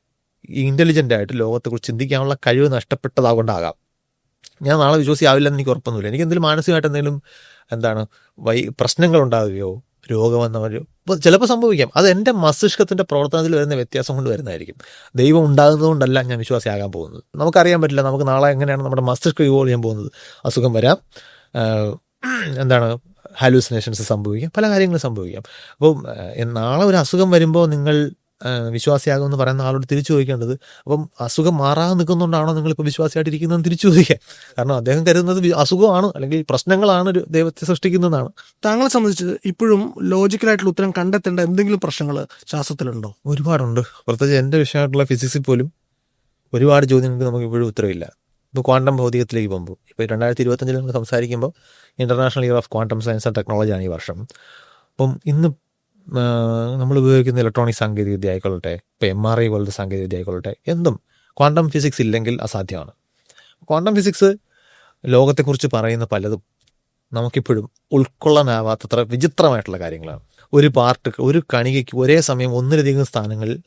ഇൻ്റലിജൻ്റ് ആയിട്ട് ലോകത്തെക്കുറിച്ച് ചിന്തിക്കാനുള്ള കഴിവ് നഷ്ടപ്പെട്ടതാകൊണ്ടാകാം. ഞാൻ നാളെ വിശ്വാസിയാവില്ലെന്ന് എനിക്ക് ഉറപ്പൊന്നുമില്ല. എനിക്ക് എന്തെങ്കിലും മാനസികമായിട്ട് എന്തെങ്കിലും പ്രശ്നങ്ങൾ ഉണ്ടാവുകയോ രോഗമെന്നവരോ ഇപ്പോൾ ചിലപ്പോൾ സംഭവിക്കാം. അത് എൻ്റെ മസ്തിഷ്കത്തിൻ്റെ പ്രവർത്തനത്തിൽ വരുന്ന വ്യത്യാസം കൊണ്ട് വരുന്നതായിരിക്കും. ദൈവം ഉണ്ടാകുന്നതുകൊണ്ടല്ല ഞാൻ വിശ്വാസിയാകാൻ പോകുന്നത്. നമുക്കറിയാൻ പറ്റില്ല നമുക്ക് നാളെ എങ്ങനെയാണ് നമ്മുടെ മസ്തിഷ്കം ഇവോൾവ് ചെയ്യാൻ പോകുന്നത്. അസുഖം വരാം, ഹാലൂസിനേഷൻസ് സംഭവിക്കാം, പല കാര്യങ്ങളും സംഭവിക്കാം. അപ്പോൾ നാളെ ഒരു അസുഖം വരുമ്പോൾ നിങ്ങൾ വിശ്വാസിയാകുമെന്ന് പറയുന്ന ആളോട് തിരിച്ചു ചോദിക്കേണ്ടത്, അപ്പം അസുഖം മാറാതെ നിൽക്കുന്നുകൊണ്ടാണോ നിങ്ങളിപ്പോൾ വിശ്വാസിയായിട്ടിരിക്കുന്നതെന്ന് തിരിച്ചു ചോദിക്കാം. കാരണം അദ്ദേഹം കരുതുന്നത് അസുഖമാണ് അല്ലെങ്കിൽ പ്രശ്നങ്ങളാണ് ഒരു ദൈവത്തെ സൃഷ്ടിക്കുന്നതാണ്. താങ്കളെ സംബന്ധിച്ച് ഇപ്പോഴും ലോജിക്കലായിട്ടുള്ള ഉത്തരം കണ്ടെത്തേണ്ട എന്തെങ്കിലും പ്രശ്നങ്ങൾ ശാസ്ത്രത്തിലുണ്ടോ? ഒരുപാടുണ്ട്. പ്രത്യേകിച്ച് എൻ്റെ വിഷയമായിട്ടുള്ള ഫിസിക്സിൽ പോലും ഒരുപാട് ചോദ്യങ്ങൾക്ക് നമുക്ക് ഇപ്പോഴും ഉത്തരവില്ല. ഇപ്പോൾ ക്വാണ്ടം ഭൗതികത്തിലേക്ക് പോകുമ്പോൾ ഇപ്പോൾ 2025 നമ്മൾ സംസാരിക്കുമ്പോൾ international year of quantum science and ടെക്നോളജിയാണ് ഈ വർഷം. അപ്പം ഇന്ന് നമ്മൾ ഉപയോഗിക്കുന്ന ഇലക്ട്രോണിക് സാങ്കേതികവിദ്യ ആയിക്കൊള്ളട്ടെ, ഇപ്പോൾ MRI പോലത്തെ സാങ്കേതികവിദ്യ ആയിക്കൊള്ളട്ടെ, എന്തും ക്വാണ്ടം ഫിസിക്സ് ഇല്ലെങ്കിൽ അസാധ്യമാണ്. ക്വാണ്ടം ഫിസിക്സ് ലോകത്തെക്കുറിച്ച് പറയുന്ന പലതും നമുക്കിപ്പോഴും ഉൾക്കൊള്ളാനാവാത്തത്ര വിചിത്രമായിട്ടുള്ള കാര്യങ്ങളാണ്. ഒരു ഒരു കണികയ്ക്ക് ഒരേ സമയം ഒന്നിലധികം സ്ഥാനങ്ങളിൽ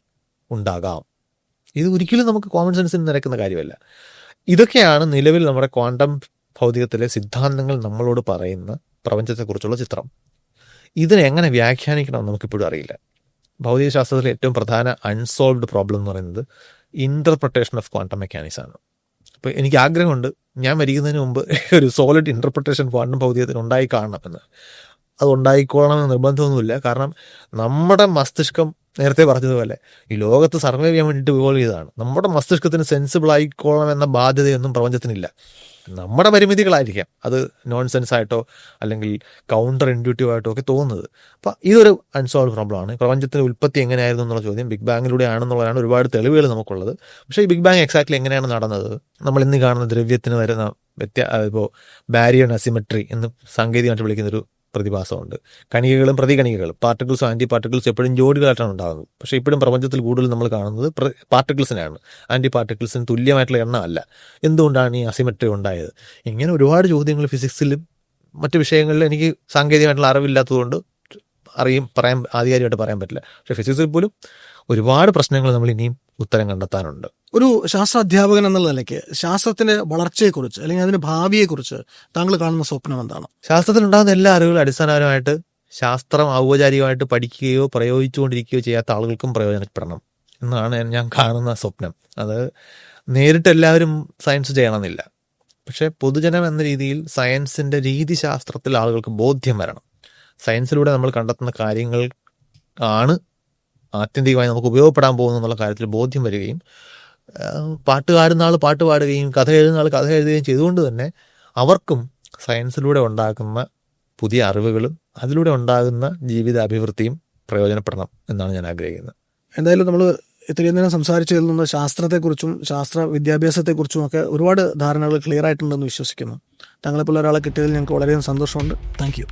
ഉണ്ടാകാം. ഇത് ഒരിക്കലും നമുക്ക് കോമൺ സെൻസിന് നിരക്കുന്ന കാര്യമല്ല. ഇതൊക്കെയാണ് നിലവിൽ നമ്മുടെ ക്വാണ്ടം ഭൗതികത്തിലെ സിദ്ധാന്തങ്ങൾ നമ്മളോട് പറയുന്ന പ്രപഞ്ചത്തെക്കുറിച്ചുള്ള ചിത്രം. ഇതിനെ എങ്ങനെ വ്യാഖ്യാനിക്കണമെന്ന് നമുക്കിപ്പോഴും അറിയില്ല. ഭൗതികശാസ്ത്രത്തിലെ ഏറ്റവും പ്രധാന അൺസോൾവ്ഡ് പ്രോബ്ലം എന്ന് പറയുന്നത് ഇൻ്റർപ്രിട്ടേഷൻ ഓഫ് ക്വാണ്ടം മെക്കാനിക്സ് ആണ്. അപ്പോൾ എനിക്ക് ആഗ്രഹമുണ്ട് ഞാൻ മരിക്കുന്നതിന് മുമ്പ് ഒരു സോളിഡ് ഇൻ്റർപ്രിട്ടേഷൻ ക്വാണ്ടം ഭൗതികത്തിന് ഉണ്ടായി കാണണമെന്ന്. അത് ഉണ്ടായിക്കൊള്ളണമെന്ന് നിർബന്ധമൊന്നുമില്ല. കാരണം നമ്മുടെ മസ്തിഷ്കം നേരത്തെ പറഞ്ഞതുപോലെ ഈ ലോകത്ത് സർവൈവ് ചെയ്യാൻ വേണ്ടിയിട്ട് ഇവോൾവ് ചെയ്തതാണ്. നമ്മുടെ മസ്തിഷ്കത്തിന് സെൻസിബിൾ ആയിക്കൊള്ളണം എന്ന ബാധ്യതയൊന്നും പ്രപഞ്ചത്തിനില്ല. നമ്മുടെ പരിമിതികളായിരിക്കാം അത് നോൺ സെൻസ് ആയിട്ടോ അല്ലെങ്കിൽ കൗണ്ടർ ഇൻഡ്യൂട്ടീവ് ആയിട്ടോ ഒക്കെ തോന്നുന്നത്. അപ്പോൾ ഇതൊരു അൺസോൾവ് പ്രോബ്ലമാണ്. പ്രപഞ്ചത്തിൻ്റെ ഉൽപ്പത്തി എങ്ങനെയായിരുന്നു എന്നുള്ള ചോദ്യം ബിഗ് ബാങ്ങിലൂടെ ആണെന്നുള്ളതാണ് ഒരുപാട് തെളിവുകൾ നമുക്കുള്ളത്. പക്ഷേ ഈ ബിഗ് ബാങ് എക്സാക്ട്ലി എങ്ങനെയാണ് നടന്നത്, നമ്മൾ ഇന്ന് കാണുന്ന ദ്രവ്യത്തിന് വരുന്ന ഇപ്പോൾ ബാരിയർ അസിമെട്രി എന്ന് സാങ്കേതികമായിട്ട് വിളിക്കുന്നൊരു പ്രതിഭാസമുണ്ട്. കണികകളും പ്രതികണികകളും, പാർട്ടിക്കിൾസും ആൻറ്റി പാർട്ടിക്കിൾസും എപ്പോഴും ജോഡികളായിട്ടാണ് ഉണ്ടാകുന്നത്. പക്ഷേ ഇപ്പോഴും പ്രപഞ്ചത്തിൽ കൂടുതൽ നമ്മൾ കാണുന്നത് പാർട്ടിക്കിൾസിനാണ്, ആൻറ്റി പാർട്ടിക്കിൾസിന് തുല്യമായിട്ടുള്ള എണ്ണം അല്ല. എന്തുകൊണ്ടാണ് ഈ അസിമെട്രി ഉണ്ടായത്? ഇങ്ങനെ ഒരുപാട് ചോദ്യങ്ങൾ ഫിസിക്സിലും മറ്റു വിഷയങ്ങളിലും എനിക്ക് സാങ്കേതികമായിട്ടുള്ള അറിവില്ലാത്തതുകൊണ്ട് ആധികാരികമായിട്ട് പറയാൻ പറ്റില്ല. പക്ഷേ ഫിസിക്സിൽ പോലും ഒരുപാട് പ്രശ്നങ്ങൾ നമ്മൾ ഇനിയും ഉത്തരം കണ്ടെത്താനുണ്ട്. ഒരു ശാസ്ത്ര അധ്യാപകൻ എന്നുള്ള നിലയ്ക്ക് ശാസ്ത്രത്തിന്റെ വളർച്ചയെക്കുറിച്ച് അല്ലെങ്കിൽ അതിന്റെ ഭാവിയെക്കുറിച്ച് താങ്കൾ കാണുന്ന സ്വപ്നം എന്താണ്? ശാസ്ത്രത്തിലുണ്ടാകുന്ന എല്ലാ അറിവുകളും അടിസ്ഥാനപരമായിട്ട് ശാസ്ത്രം ഔപചാരികമായിട്ട് പഠിക്കുകയോ പ്രയോഗിച്ചുകൊണ്ടിരിക്കുകയോ ചെയ്യാത്ത ആളുകൾക്കും പ്രയോജനപ്പെടണം എന്നാണ് ഞാൻ കാണുന്ന സ്വപ്നം. അത് നേരിട്ട് എല്ലാവരും സയൻസ് ചെയ്യണമെന്നില്ല. പക്ഷേ പൊതുജനം എന്ന രീതിയിൽ സയൻസിൻ്റെ രീതിശാസ്ത്രത്തിൽ ആളുകൾക്ക് ബോധ്യം വരണം. സയൻസിലൂടെ നമ്മൾ കണ്ടെത്തുന്ന കാര്യങ്ങൾ ആണ് ആത്യന്തികമായി നമുക്ക് ഉപയോഗപ്പെടാൻ പോകുന്നു എന്നുള്ള കാര്യത്തിൽ ബോധ്യം വരികയും, പാട്ടുകാരുന്ന ആൾ പാട്ട് പാടുകയും കഥ എഴുതുന്ന ആൾ കഥ എഴുതുകയും ചെയ്തുകൊണ്ട് തന്നെ അവർക്കും സയൻസിലൂടെ ഉണ്ടാകുന്ന പുതിയ അറിവുകളും അതിലൂടെ ഉണ്ടാകുന്ന ജീവിത അഭിവൃദ്ധിയും പ്രയോജനപ്പെടണം എന്നാണ് ഞാൻ ആഗ്രഹിക്കുന്നത്. എന്തായാലും നമ്മൾ ഇത്രയും നേരം സംസാരിച്ചതിൽ നിന്ന് ശാസ്ത്രത്തെക്കുറിച്ചും ശാസ്ത്ര വിദ്യാഭ്യാസത്തെക്കുറിച്ചും ഒക്കെ ഒരുപാട് ധാരണകൾ ക്ലിയർ ആയിട്ടുണ്ടെന്ന് വിശ്വസിക്കുന്നു. താങ്കളെപ്പോലെ ഒരാളെ കിട്ടിയതിൽ ഞങ്ങൾക്ക് വളരെയധികം സന്തോഷമുണ്ട്. Thank you.